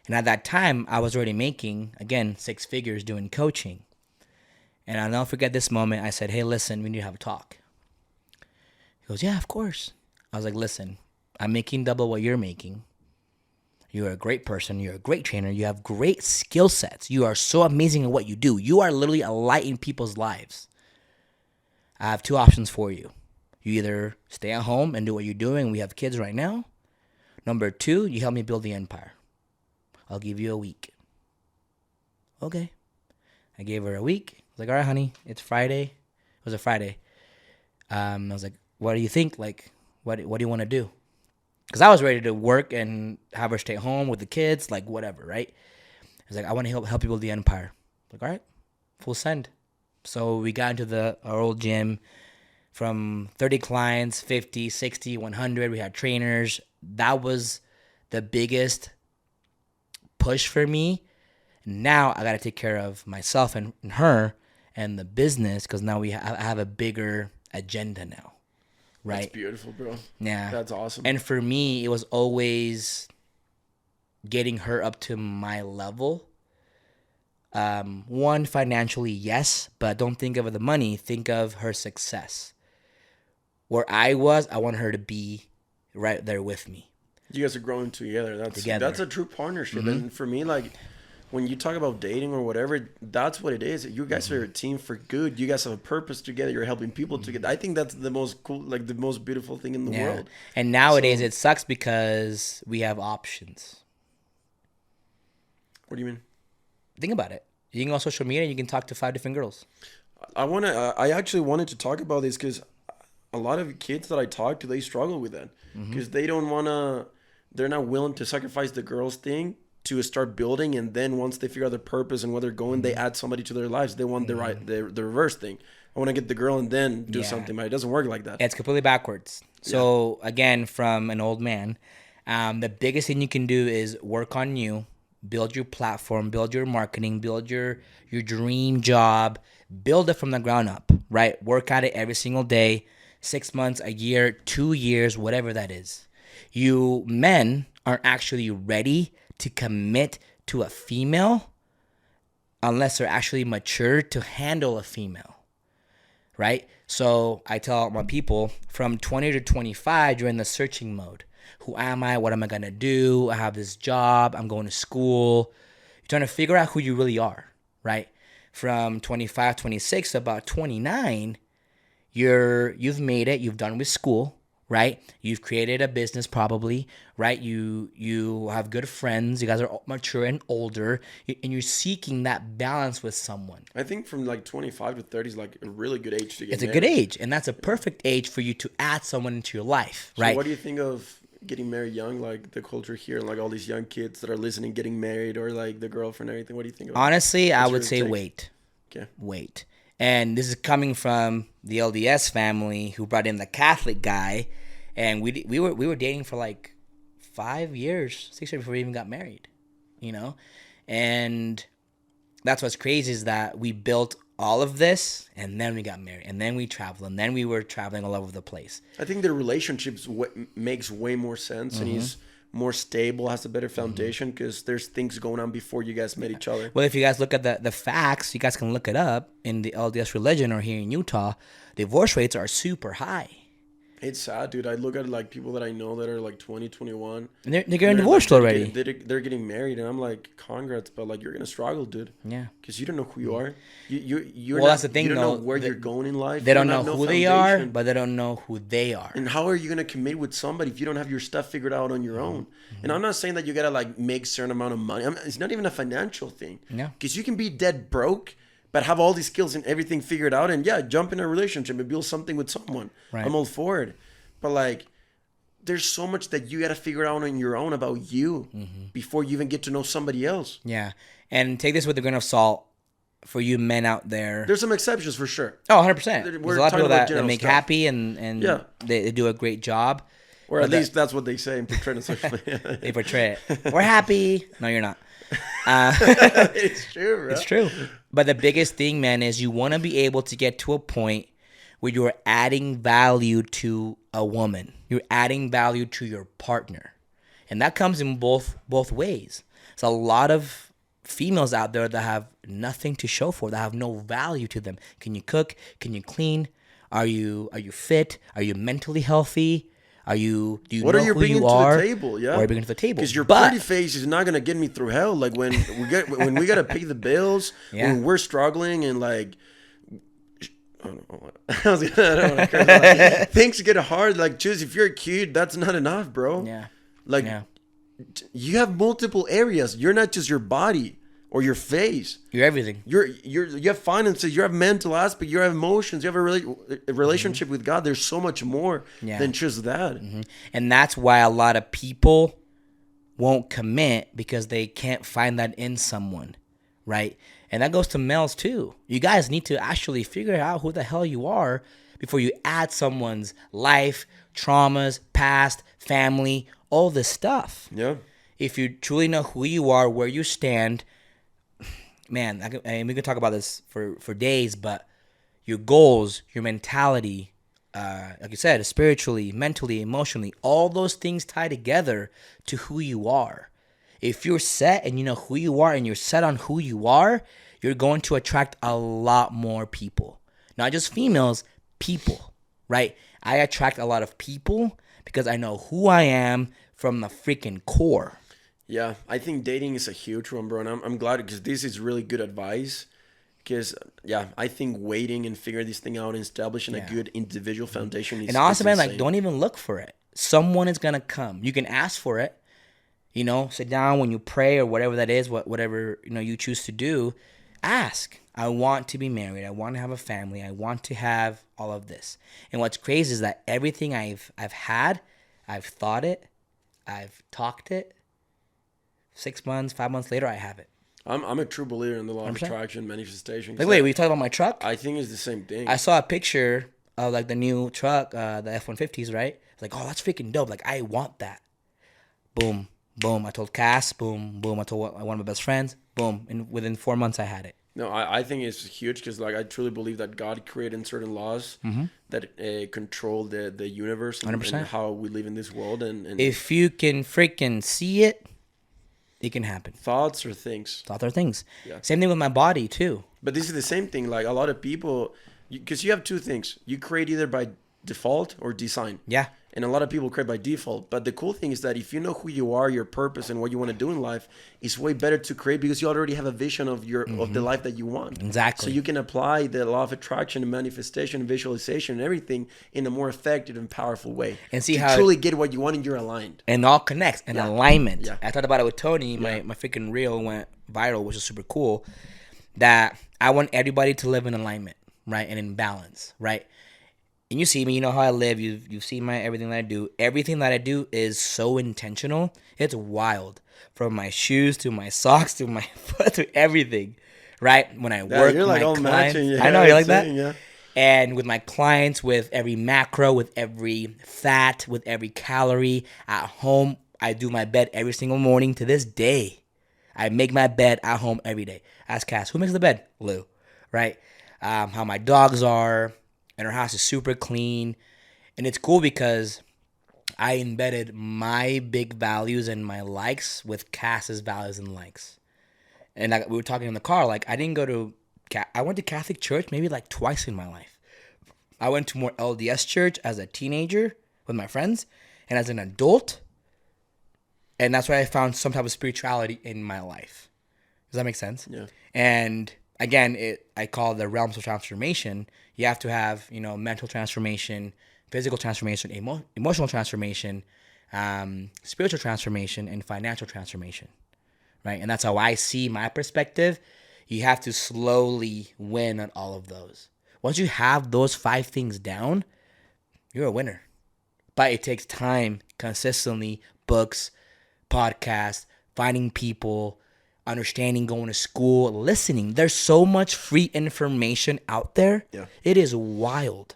and at that time, I was already making again 6 figures doing coaching. And I'll never forget this moment. I said, hey, listen, we need to have a talk. He goes, yeah, of course. I was like, listen, I'm making double what you're making. You're a great person. You're a great trainer. You have great skill sets. You are so amazing at what you do. You are literally a light in people's lives. I have 2 options for you. You either stay at home and do what you're doing. We have kids right now. Number 2, you help me build the empire. I'll give you a week. Okay. I gave her a week. I was like, all right, honey, it's Friday. It was a Friday. I was like, what do you think? Like, what do you want to do? Because I was ready to work and have her stay home with the kids, like whatever, right? I was like, I want to help you build the empire. Like, all right, full send. So we got into our old gym. From 30 clients, 50, 60, 100. We had trainers. That was the biggest push for me. Now I got to take care of myself and her and the business because now I have a bigger agenda now, right? That's beautiful, bro. Yeah. That's awesome. And for me, it was always getting her up to my level. One, financially, yes, but don't think of the money. Think of her success. Where I want her to be right there with me. You guys are growing together. That's a true partnership. Mm-hmm. And for me, like when you talk about dating or whatever, that's what it is. You guys are a team for good. You guys have a purpose together. You're helping people together. I think that's the most cool, like the most beautiful thing in the world. And nowadays it sucks because we have options. What do you mean? Think about it. You can go on social media and you can talk to 5 different girls. I actually wanted to talk about this because a lot of kids that I talk to, they struggle with that because they're not willing to sacrifice the girls thing to start building, and then once they figure out their purpose and where they're going, they add somebody to their lives. They want the reverse thing. I want to get the girl and then do something, but it doesn't work like that. It's completely backwards. So again, from an old man, the biggest thing you can do is work on you, build your platform, build your marketing, build your dream job, build it from the ground up, right? Work at it every single day, 6 months, a year, 2 years, whatever that is. You men aren't actually ready to commit to a female unless they're actually mature to handle a female, right? So I tell my people from 20 to 25, you're in the searching mode. Who am I? What am I going to do? I have this job. I'm going to school. You're trying to figure out who you really are, right? From 25, 26 to about 29, you've made it. You've done with school, right? You've created a business probably, right? You have good friends. You guys are mature and older, and you're seeking that balance with someone. I think from like 25 to 30 is like a really good age to get It's married. a good age, and that's a perfect age for you to add someone into your life, right? So what do you think of getting married young, like the culture here, like all these young kids that are listening, getting married, or like the girlfriend, and everything? What do you think of Honestly, I would your say take? wait. Okay. Wait. And this is coming from the LDS family who brought in the Catholic guy, and we were dating for like 5 years, 6 years before we even got married, you know? And that's what's crazy is that we built all of this, and then we got married, and then we traveled, and then we were traveling all over the place. I think the relationships makes way more sense, and he's more stable, has a better foundation because there's things going on before you guys met each other. Well, if you guys look at the facts, you guys can look it up in the LDS religion or here in Utah, divorce rates are super high. It's sad, dude. I look at like people that I know that are like 20, 21. And they're getting divorced already. They're getting married, and I'm like, congrats, but like you're gonna struggle, dude. Yeah. Because you don't know who you are. You're well, that's the thing. You don't know where you're going in life. They don't know who they are, but they don't know who they are. And how are you gonna commit with somebody if you don't have your stuff figured out on your own? And I'm not saying that you gotta like make a certain amount of money. It's not even a financial thing. Yeah. Because you can be dead broke, but have all these skills and everything figured out, and jump in a relationship and build something with someone. Right. I'm all for it. But like, there's so much that you got to figure out on your own about you before you even get to know somebody else. Yeah. And take this with a grain of salt for you men out there. There's some exceptions for sure. Oh, 100%. There's a lot of people that make stuff. happy and they do a great job. Or at least that's what they say and portray it socially. They portray it. We're happy. No, you're not. It's true, bro. It's true. But the biggest thing, man, is you want to be able to get to a point where you're adding value to a woman. You're adding value to your partner. And that comes in both ways. There's a lot of females out there that have nothing to show for, that have no value to them. Can you cook? Can you clean? Are you fit? Are you mentally healthy? Do you what know are you who bringing you to are? the table? Yeah. What are you bringing to the table? Because your pretty face is not gonna get me through hell. Like when we gotta pay the bills, when we're struggling and like. I don't want to curse. Like, things get hard. Like, just if you're cute, that's not enough, bro. Yeah. Like, you have multiple areas. You're not just your body or your face. You're everything. You have finances. You have mental aspect. You have emotions. You have a relationship with God. There's so much more than just that. And that's why a lot of people won't commit because they can't find that in someone, right? And that goes to males too. You guys need to actually figure out who the hell you are before you add someone's life, traumas, past, family, all this stuff. Yeah. If you truly know who you are, where you stand, man, we can talk about this for days, but your goals, your mentality, like you said, spiritually, mentally, emotionally, all those things tie together to who you are. If you're set and you know who you are and you're set on who you are, you're going to attract a lot more people. Not just females, people, right? I attract a lot of people because I know who I am from the freaking core. Yeah, I think dating is a huge one, bro. And I'm glad because this is really good advice. Because, I think waiting and figuring this thing out and establishing a good individual foundation is And also, man, insane. like, don't even look for it. Someone is going to come. You can ask for it. You know, sit down when you pray or whatever that is, whatever, you choose to do. Ask. I want to be married. I want to have a family. I want to have all of this. And what's crazy is that everything I've had, I've thought it, I've talked it. 6 months, 5 months later, I have it. I'm a true believer in the law of attraction, manifestation. Like, wait, were you talking about my truck? I think it's the same thing. I saw a picture of like the new truck, the F-150s, right? It's like, oh, that's freaking dope. Like, I want that. Boom. Boom. I told Cass. Boom. Boom. I told one of my best friends. Boom. And within 4 months, I had it. No, I think it's huge because like I truly believe that God created certain laws that control the universe and how we live in this world. And if you can freaking see it, it can happen. Thoughts or things. Thoughts are things. Yeah. Same thing with my body too. But this is the same thing. Like a lot of people, because you have two things. You create either by default or design. Yeah. And a lot of people create by default. But the cool thing is that if you know who you are, your purpose, and what you want to do in life, it's way better to create because you already have a vision of of the life that you want. Exactly. So you can apply the law of attraction and manifestation and visualization and everything in a more effective and powerful way. And see to how truly get what you want and you're aligned. And all connects and alignment. Yeah. I talked about it with Tony. My freaking reel went viral, which is super cool. That I want everybody to live in alignment, right? And in balance, right? And you see me, you know how I live. You've seen my everything that I do. Everything that I do is so intentional. It's wild. From my shoes to my socks to my foot to everything, right? When I work, you're like my all clients, matching. Yeah, I know you're like that. Yeah. And with my clients, with every macro, with every fat, with every calorie at home, I do my bed every single morning to this day. I make my bed at home every day. Ask Cass, who makes the bed? Lou, right? how my dogs are, and our house is super clean. And it's cool because I embedded my big values and my likes with Cass's values and likes. And like we were talking in the car, like I went to Catholic church maybe like twice in my life. I went to more LDS church as a teenager with my friends, and as an adult, and that's where I found some type of spirituality in my life. Does that make sense? Yeah. And again, I call it the realms of transformation. You have to have, mental transformation, physical transformation, emotional transformation, spiritual transformation, and financial transformation, right? And that's how I see my perspective. You have to slowly win on all of those. Once you have those 5 things down, you're a winner. But it takes time, consistently, books, podcasts, finding people, understanding, going to school, listening. There's so much free information out there. Yeah. It is wild.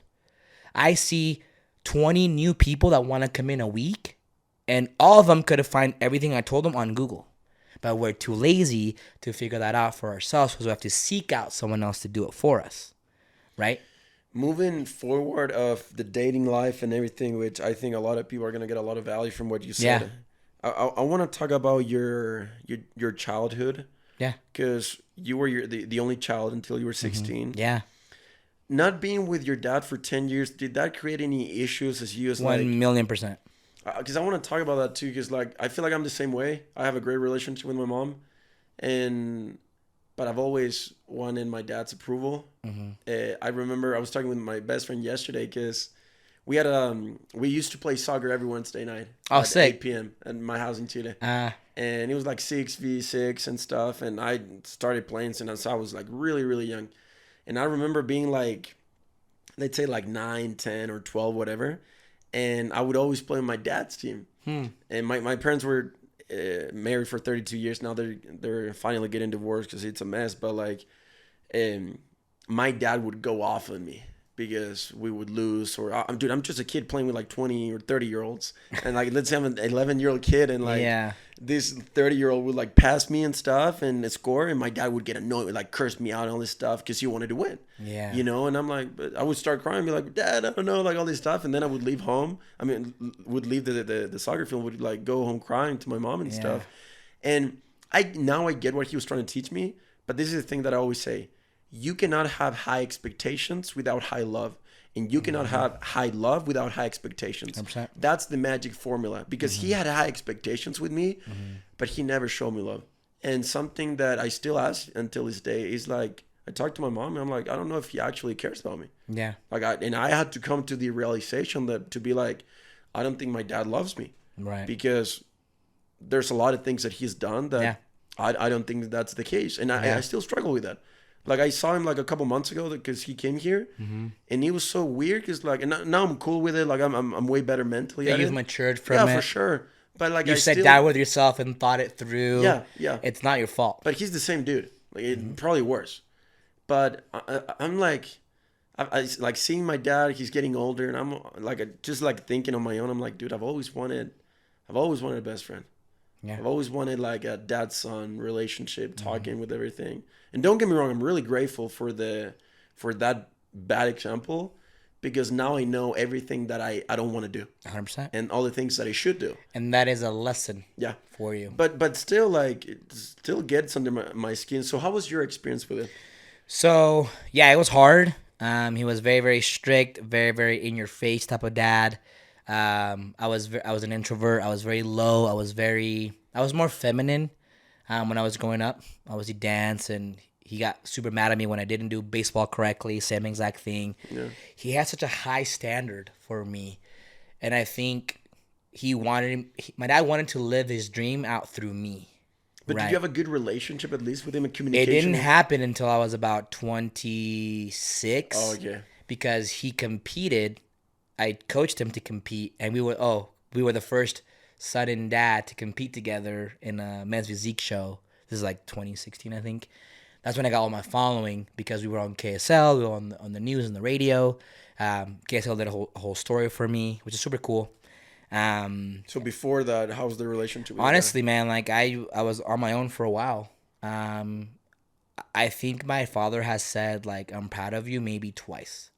I see 20 new people that want to come in a week, and all of them could have found everything I told them on Google. But we're too lazy to figure that out for ourselves because we have to seek out someone else to do it for us, right? Moving forward of the dating life and everything, which I think a lot of people are going to get a lot of value from what you said. Yeah. I want to talk about your childhood. Yeah. Because you were the only child until you were 16. Yeah. Not being with your dad for 10 years, did that create any issues as you as 1,000,000%. Because I want to talk about that too, because like I feel like I'm the same way. I have a great relationship with my mom, but I've always wanted my dad's approval. I remember I was talking with my best friend yesterday because we used to play soccer every Wednesday night at Sick. 8 p.m. at my house in Chile. And it was like 6v6 and stuff. And I started playing since I was like really, really young. And I remember being like, let's say like 9, 10, or 12, whatever. And I would always play on my dad's team. And my parents were married for 32 years. Now they're finally getting divorced because it's a mess. But like, my dad would go off on me because we would lose, or I'm just a kid playing with like 20 or 30-year-olds, and like let's say I'm an 11-year-old kid, and like this 30-year-old would like pass me and stuff and score, and my dad would get annoyed, like curse me out and all this stuff because he wanted to win. And I'm like, but I would start crying, be like, Dad, I don't know, like all this stuff, and then I would leave home. Would leave the soccer field, would like go home crying to my mom and stuff. And I get what he was trying to teach me, but this is the thing that I always say. You cannot have high expectations without high love. And you cannot have high love without high expectations. 100%. That's the magic formula. Because he had high expectations with me, but he never showed me love. And something that I still ask until this day is like, I talk to my mom and I'm like, I don't know if he actually cares about me. Yeah. And I had to come to the realization that to be like, I don't think my dad loves me. Right. Because there's a lot of things that he's done that I don't think that's the case. And I still struggle with that. Like I saw him like a couple months ago because he came here, and he was so weird. Cause like, and now I'm cool with it. Like I'm way better mentally. Yeah, you've matured from it. Yeah, for sure. But like you sat down with yourself and thought it through. Yeah. It's not your fault. But he's the same dude. Like probably worse. But I'm like, I like seeing my dad. He's getting older, and I'm like just like thinking on my own. I'm like, dude, I've always wanted a best friend. Yeah. I've always wanted like a dad-son relationship, talking with everything. And don't get me wrong, I'm really grateful for that bad example, because now I know everything that I don't want to do. 100%. And all the things that I should do. And that is a lesson for you. But still, like, it still gets under my skin. So how was your experience with it? So, yeah, it was hard. He was very, very strict, very, very in-your-face type of dad. I was an introvert. I was very low. I was more feminine when I was growing up. I was dance, and he got super mad at me when I didn't do baseball correctly. Same exact thing. Yeah. He had such a high standard for me, and I think my dad wanted to live his dream out through me. But did you have a good relationship at least with him in communication? It didn't happen until I was about 26. Oh, okay. Because he competed. I coached him to compete, and we were the first son and dad to compete together in a men's physique show. This is like 2016, I think. That's when I got all my following, because we were on KSL, we were on the news and the radio. KSL did a whole story for me, which is super cool. So before that, how was the relationship with honestly, man, like I was on my own for a while. I I think my father has said, like, I'm proud of you maybe twice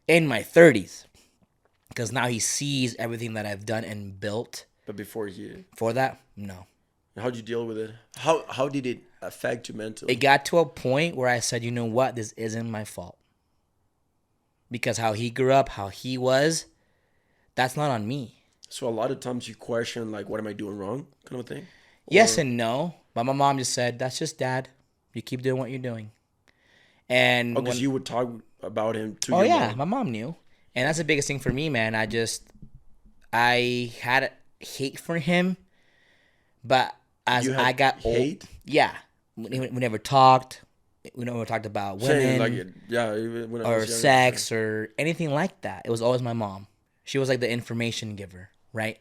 in my 30s. Because now he sees everything that I've done and built. But before he... For that, no. How'd you deal with it? How did it affect you mentally? It got to a point where I said, you know what? This isn't my fault. Because how he grew up, how he was, that's not on me. So a lot of times you question, like, what am I doing wrong kind of thing? Yes and no. But my mom just said, that's just dad. You keep doing what you're doing. And because you would talk about him to your mom. My mom knew. And that's the biggest thing for me, man. I had hate for him. But as I got old, we never talked. We never talked about women, or sex, or anything like that. It was always my mom. She was like the information giver, right?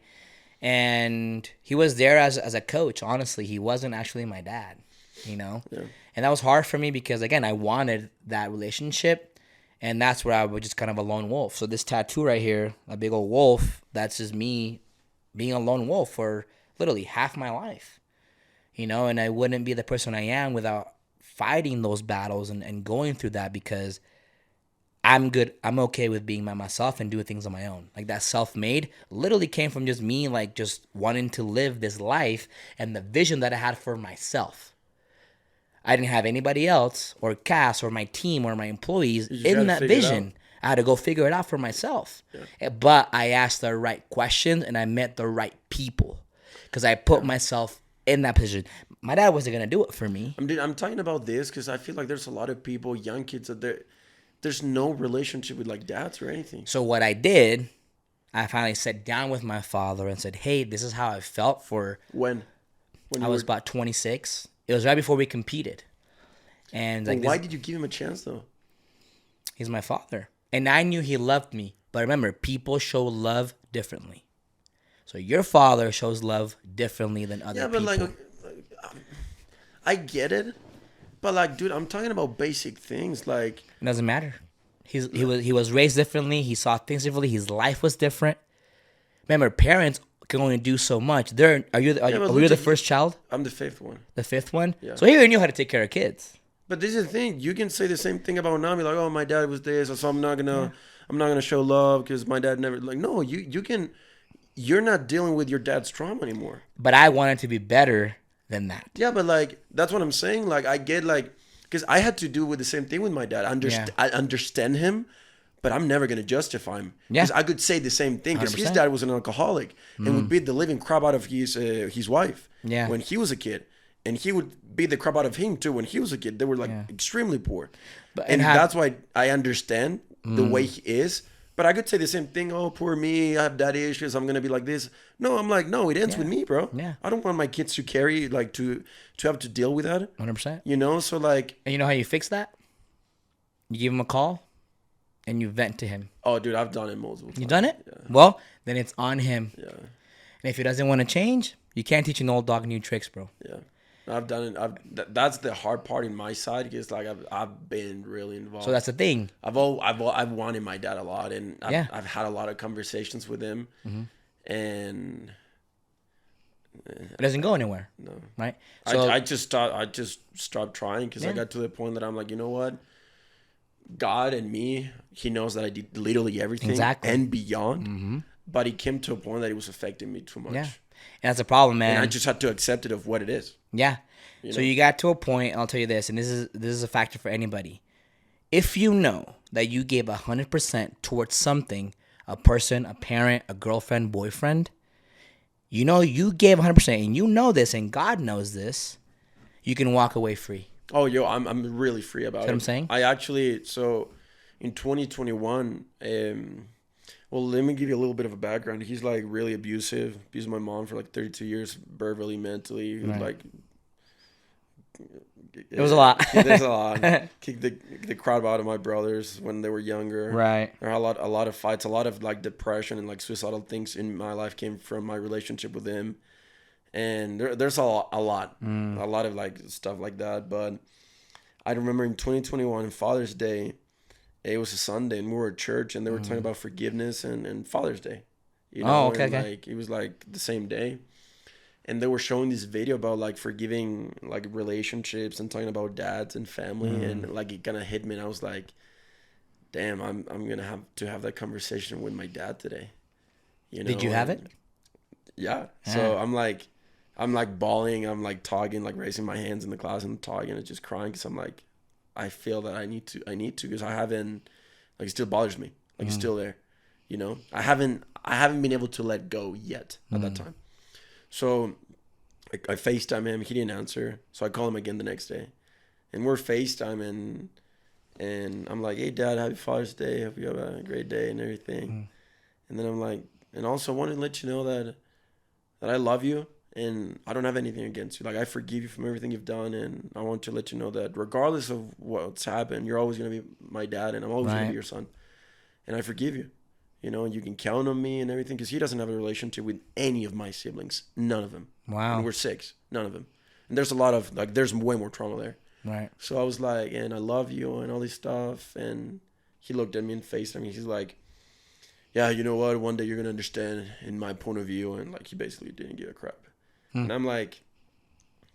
And he was there as a coach. Honestly, he wasn't actually my dad, Yeah. And that was hard for me because, again, I wanted that relationship, and that's where I was just kind of a lone wolf. So this tattoo right here, a big old wolf, that's just me being a lone wolf for literally half my life, And I wouldn't be the person I am without fighting those battles and going through that, because I'm good. I'm okay with being by myself and doing things on my own. Like, that self-made literally came from just me, like, just wanting to live this life and the vision that I had for myself. I didn't have anybody else or Cass or my team or my employees in that vision. I had to go figure it out for myself. Yeah. But I asked the right questions and I met the right people because I put myself in that position. My dad wasn't going to do it for me. I'm talking about this because I feel like there's a lot of people, young kids, that there's no relationship with, like, dads or anything. So what I did, I finally sat down with my father and said, hey, this is how I felt for... When I was about 26. It was right before we competed. And like, why did you give him a chance, though? He's my father. And I knew he loved me. But remember, people show love differently. So your father shows love differently than other people. Yeah, but I get it. But, like, dude, I'm talking about basic things. Like, it doesn't matter. He was raised differently. He saw things differently. His life was different. Remember, parents can only do so much. Are you the first child? I'm the fifth one. The fifth one? Yeah. So he knew how to take care of kids. But this is the thing. You can say the same thing about Nami. Like, oh, my dad was this, so I'm not gonna show love because my dad never. Like, no, you can. You're not dealing with your dad's trauma anymore. But I wanted to be better than that. Yeah, but, like, that's what I'm saying. Like, I get, like, because I had to do with the same thing with my dad. I understand him, but I'm never gonna justify him. Because I could say the same thing. Because his dad was an alcoholic and would beat the living crap out of his wife when he was a kid. And he would beat the crap out of him too when he was a kid. They were, like, extremely poor. And that's why I understand the way he is. But I could say the same thing. Oh, poor me. I have daddy issues. I'm going to be like this. No, I'm like, no, it ends with me, bro. Yeah. I don't want my kids to carry, like, to have to deal with that. 100%. So, like. And you know how you fix that? You give him a call and you vent to him. Oh, dude, I've done it multiple times. You done it? Yeah. Well, then it's on him. Yeah. And if he doesn't want to change, you can't teach an old dog new tricks, bro. Yeah. I've done it. That's the hard part in my side because, like, I've been really involved. So that's the thing. I've wanted my dad a lot, and I've had a lot of conversations with him, and it doesn't go anywher. No, right? So I just stopped trying because I got to the point that I'm like, you know what, God and me, He knows that I did literally everything and beyond, but it came to a point that it was affecting me too much. Yeah. And that's a problem, man. And I just had to accept it of what it is. Yeah. So you got to a point, I'll tell you this, and this is a factor for anybody. If you know that you gave 100% towards something, a person, a parent, a girlfriend, boyfriend, you know you gave 100% and you know this and God knows this, you can walk away free. Oh, I'm really free about it. What I'm saying? I actually, so in 2021, well, let me give you a little bit of a background. He's, like, really abusive. Abused my mom for, like, 32 years, verbally, mentally. Right. Like, it was a lot. There's a lot. Kicked the crap out of my brothers when they were younger. Right. There are a lot of fights. A lot of, like, depression and, like, suicidal things in my life came from my relationship with him. And there's a lot. A lot of, like, stuff like that. But I remember in 2021, Father's Day, it was a Sunday, and we were at church, and they were talking about forgiveness and Father's Day. You know? Okay. Like, it was, like, the same day. and they were showing this video about like forgiving like relationships and talking about dads and family, and like it kind of hit me, and I was like, damn, I'm gonna have to have that conversation with my dad today. You know? Did you have it? Yeah. So I'm like bawling, I'm like talking, like raising my hands in the class and talking and just crying because I'm like, I feel that I need to because I haven't, like, it still bothers me, like it's still there, you know. I haven't been able to let go yet at that time. So I FaceTime him. He didn't answer. So I call him again the next day. And we're FaceTiming. And I'm like, hey, Dad, happy Father's Day. Hope you have a great day and everything. And then I'm like, and also I want to let you know that I love you. And I don't have anything against you. Like, I forgive you from everything you've done. And I want to let you know that regardless of what's happened, you're always going to be my dad. And I'm always going to be your son. And I forgive you. You know, and you can count on me and everything, because he doesn't have a relationship with any of my siblings. None of them. Wow. And we're 6. None of them. And there's a lot of, like, there's way more trauma there. Right. So I was like, and I love you and all this stuff. And he looked at me and faced me. He's like, yeah, you know what? One day you're going to understand in my point of view. And, like, he basically didn't give a crap. And I'm like,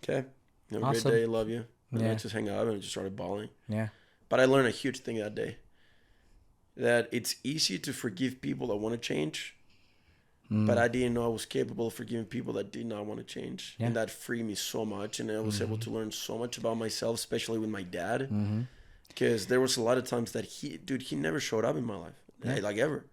okay, have a great day. Love you. And I just hang out and I just started bawling. Yeah. But I learned a huge thing that day. That it's easy to forgive people that want to change, but I didn't know I was capable of forgiving people that did not want to change. And that freed me so much, and I was able to learn so much about myself, especially with my dad, because there was a lot of times that he never showed up in my life, like ever.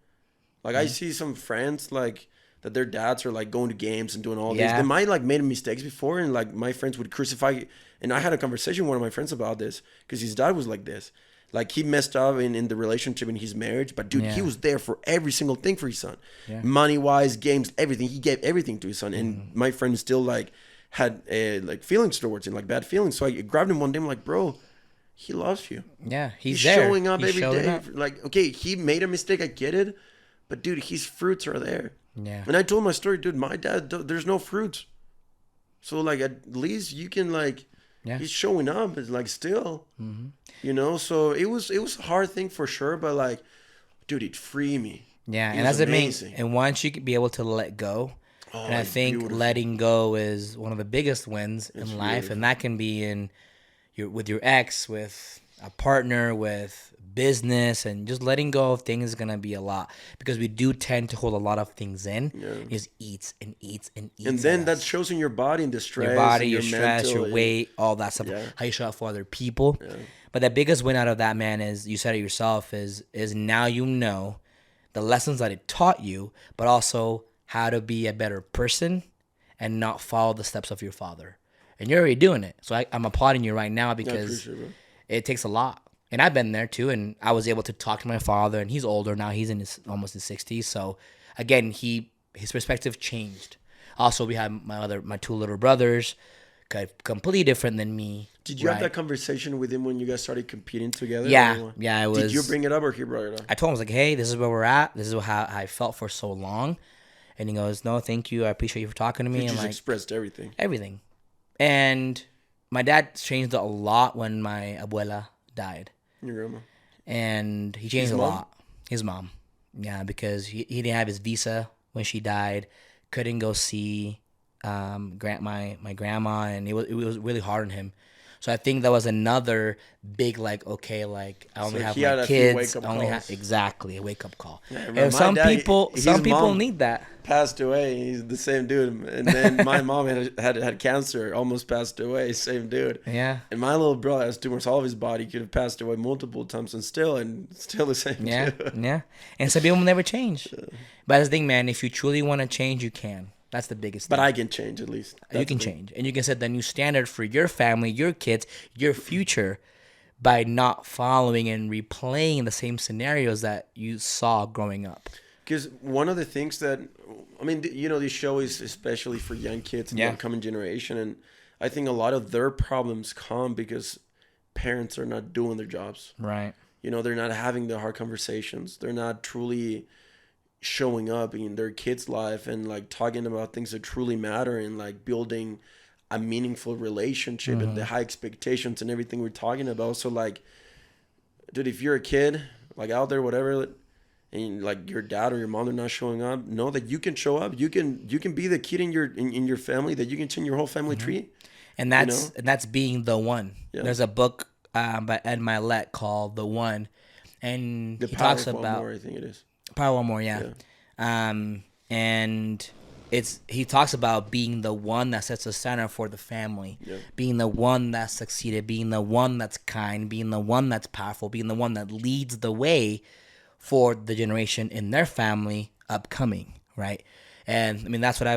Like I see some friends like that their dads are like going to games and doing all this. They might like made mistakes before, and like my friends would crucify. And I had a conversation with one of my friends about this, because his dad was like this. Like, he messed up in the relationship, in his marriage. But, dude, he was there for every single thing for his son. Yeah. Money-wise, games, everything. He gave everything to his son. And my friend still, like, had, like, feelings towards him, like, bad feelings. So I grabbed him one day. I'm like, bro, he loves you. Yeah, he's there. Showing up every day. Up. Like, okay, he made a mistake. I get it. But, dude, his fruits are there. Yeah. And I told my story, dude, my dad, there's no fruits. So, like, at least you can, like... Yeah. He's showing up. It's like still, you know. So it was a hard thing for sure, but like, dude, it freed me. Yeah, and that's amazing. And once you can be able to let go, and I think letting go is one of the biggest wins in life, and that can be with your ex, with a partner, with business, and just letting go of things is gonna be a lot, because we do tend to hold a lot of things in. It just eats and eats and eats, and then that shows in your body, and the stress, your body, your stress, mental, your weight, all that stuff. How you show up for other people. But the biggest win out of that, man, is, you said it yourself, is now you know the lessons that it taught you, but also how to be a better person and not follow the steps of your father. And you're already doing it, so I'm applauding you right now, because it takes a lot. And I've been there too, and I was able to talk to my father, and he's older now. He's in almost his 60s. So again, his perspective changed. Also, we have my 2 little brothers, completely different than me. Did you have that conversation with him when you guys started competing together? Yeah, I was. Did you bring it up, or he brought it up? I told him, I was like, hey, this is where we're at. This is how I felt for so long. And he goes, no, thank you. I appreciate you for talking to me. He just like, expressed everything. Everything. And my dad changed a lot when my abuela died. Your grandma. And he changed a lot. His mom. Yeah, because he didn't have his visa when she died. Couldn't go see my grandma, and it was really hard on him. So I think that was another big, like, okay, like, I only have my kids. I only have a wake-up call. Yeah, and some people need that. Passed away. He's the same dude. And then my mom had cancer, almost passed away. Same dude. Yeah. And my little brother has tumors all of his body. Could have passed away multiple times, and still the same dude. Yeah. And some people will never change. But that's the thing, man. If you truly want to change, you can. That's the biggest thing. But I can change, at least. You can change. And you can set the new standard for your family, your kids, your future, by not following and replaying the same scenarios that you saw growing up. Because one of the things that, I mean, you know, this show is especially for young kids and the upcoming generation. And I think a lot of their problems come because parents are not doing their jobs. Right. You know, they're not having the hard conversations. They're not truly showing up in their kids' life and like talking about things that truly matter, and like building a meaningful relationship and the high expectations and everything we're talking about. So like, dude, if you're a kid like out there, whatever, and like your dad or your mom are not showing up, know that you can show up. You can be the kid in your family that you can change your whole family tree. And that's being the one. Yeah. There's a book by Ed Milet called The One, and The he Power talks of One about More, I think it is. Power One More, yeah. And he talks about being the one that sets the center for the family, being the one that's succeeded, being the one that's kind, being the one that's powerful, being the one that leads the way for the generation in their family upcoming, right? And I mean, that's what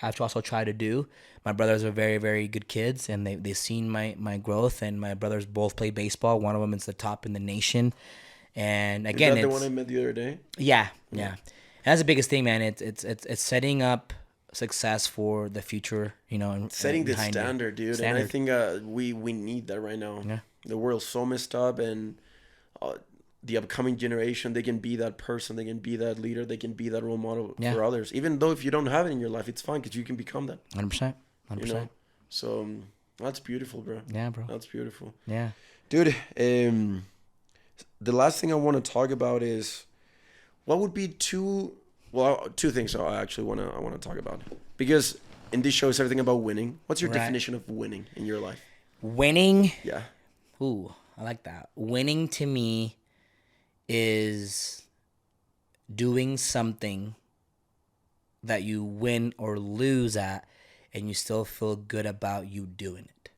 I've also tried to do. My brothers are very, very good kids, and they've seen my growth. And my brothers both play baseball. One of them is the top in the nation. And again, is that the one I met the other day? Yeah. And that's the biggest thing, man. It's setting up success for the future. And setting the standard, dude. And I think we need that right now. Yeah. The world's so messed up, and the upcoming generation, they can be that person, they can be that leader, they can be that role model for others. Even though if you don't have it in your life, it's fine because you can become that. 100%. So that's beautiful, bro. Yeah, bro. That's beautiful. Yeah. Dude, the last thing I want to talk about is what would be two things I actually want to talk about. Because in this show, it's everything about winning. What's your definition of winning in your life? Winning? Yeah. Ooh, I like that. Winning to me is doing something that you win or lose at, and you still feel good about you doing it.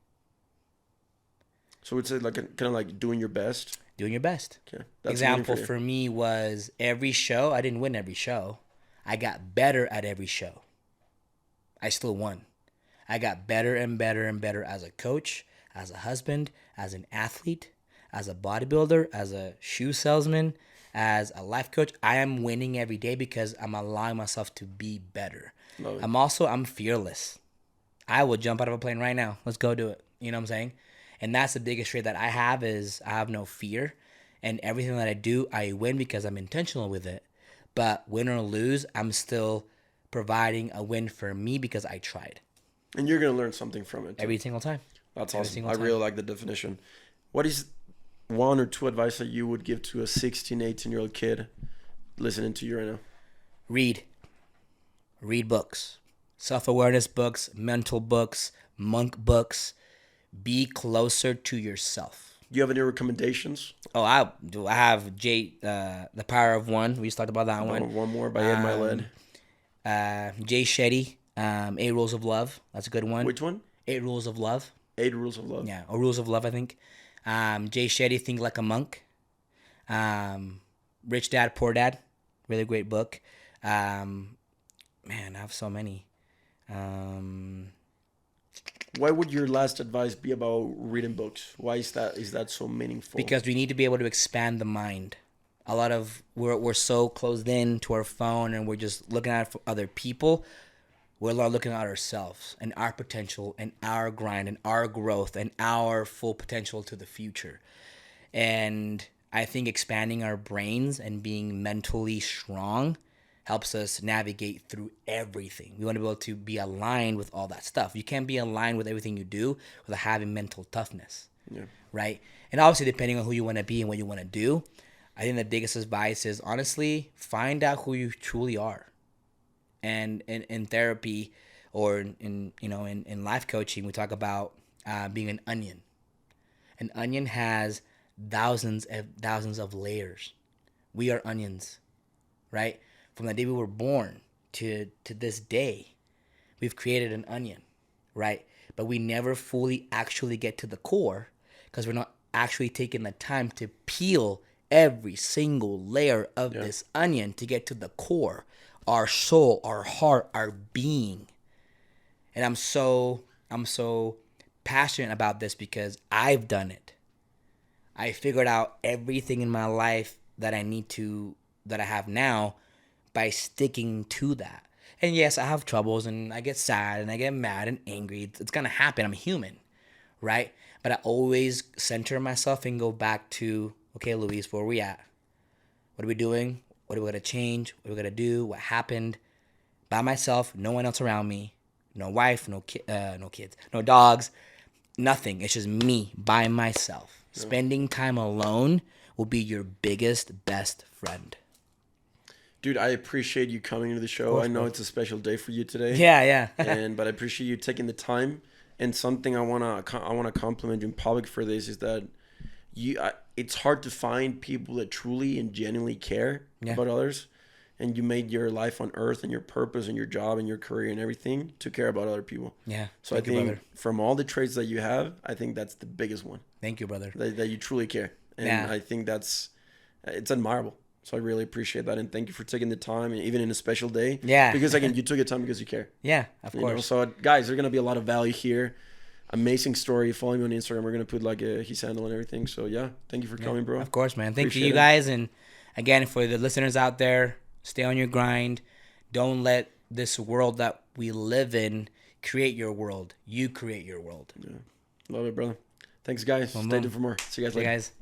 So it's like kind of like doing your best. Doing your best. Okay. Example for me was every show. I didn't win every show. I got better at every show. I still won. I got better and better and better as a coach, as a husband, as an athlete, as a bodybuilder, as a shoe salesman, as a life coach. I am winning every day because I'm allowing myself to be better. I'm fearless. I will jump out of a plane right now. Let's go do it. You know what I'm saying? And that's the biggest trait that I have is I have no fear. And everything that I do, I win because I'm intentional with it. But win or lose, I'm still providing a win for me because I tried. And you're going to learn something from it, too. Every single time. That's awesome. I really like the definition. What is one or two advice that you would give to a 16, 18-year-old kid listening to you right now? Read books. Self-awareness books, mental books, monk books. Be closer to yourself. Do you have any recommendations? Oh, I have The Power of One. We just talked about that one. One more by Ed Milet. Jay Shetty, 8 Rules of Love. That's a good one. Which one? 8 Rules of Love. 8 Rules of Love. Yeah, or Rules of Love, I think. Jay Shetty, Think Like a Monk. Rich Dad, Poor Dad. Really great book. Man, I have so many. Why would your last advice be about reading books? Why is that so meaningful? Because we need to be able to expand the mind. A lot of we're so closed in to our phone and we're just looking at it for other people. We're not looking at ourselves and our potential and our grind and our growth and our full potential to the future. And I think expanding our brains and being mentally strong helps us navigate through everything. We want to be able to be aligned with all that stuff. You can't be aligned with everything you do without having mental toughness, right? And obviously, depending on who you want to be and what you want to do, I think the biggest advice is honestly find out who you truly are. And in therapy or in life coaching, we talk about being an onion. An onion has thousands of layers. We are onions, right? From the day we were born to this day, we've created an onion, right? But we never fully actually get to the core because we're not actually taking the time to peel every single layer of this onion to get to the core, our soul, our heart, our being. And I'm so passionate about this because I've done it. I figured out everything in my life that I have now by sticking to that. And yes, I have troubles and I get sad and I get mad and angry. It's going to happen. I'm human, right? But I always center myself and go back to, okay, Luis, where are we at? What are we doing? What are we going to change? What are we going to do? What happened? By myself, no one else around me. No wife, no kids, no dogs, nothing. It's just me by myself. Yeah. Spending time alone will be your best friend. Dude, I appreciate you coming to the show. course, I know bro. it's a special day for you today. Yeah. But I appreciate you taking the time. And something I wanna compliment you in public for this is that it's hard to find people that truly and genuinely care about others, and you made your life on earth and your purpose and your job and your career and everything to care about other people. Yeah. So I think from all the traits that you have, I think that's the biggest one. Thank you, brother. That you truly care, and I think it's admirable. So I really appreciate that, and thank you for taking the time, and even in a special day. Yeah. Because again, you took your time because you care. Yeah, of course. Know? So guys, there's gonna be a lot of value here. Amazing story. Follow me on Instagram. We're gonna put like his handle and everything. So yeah, thank you for coming, bro. Of course, man. Thank you guys, and again for the listeners out there, stay on your grind. Don't let this world that we live in create your world. You create your world. Yeah, love it, brother. Thanks, guys. Stay tuned for more. See you guys later. Guys.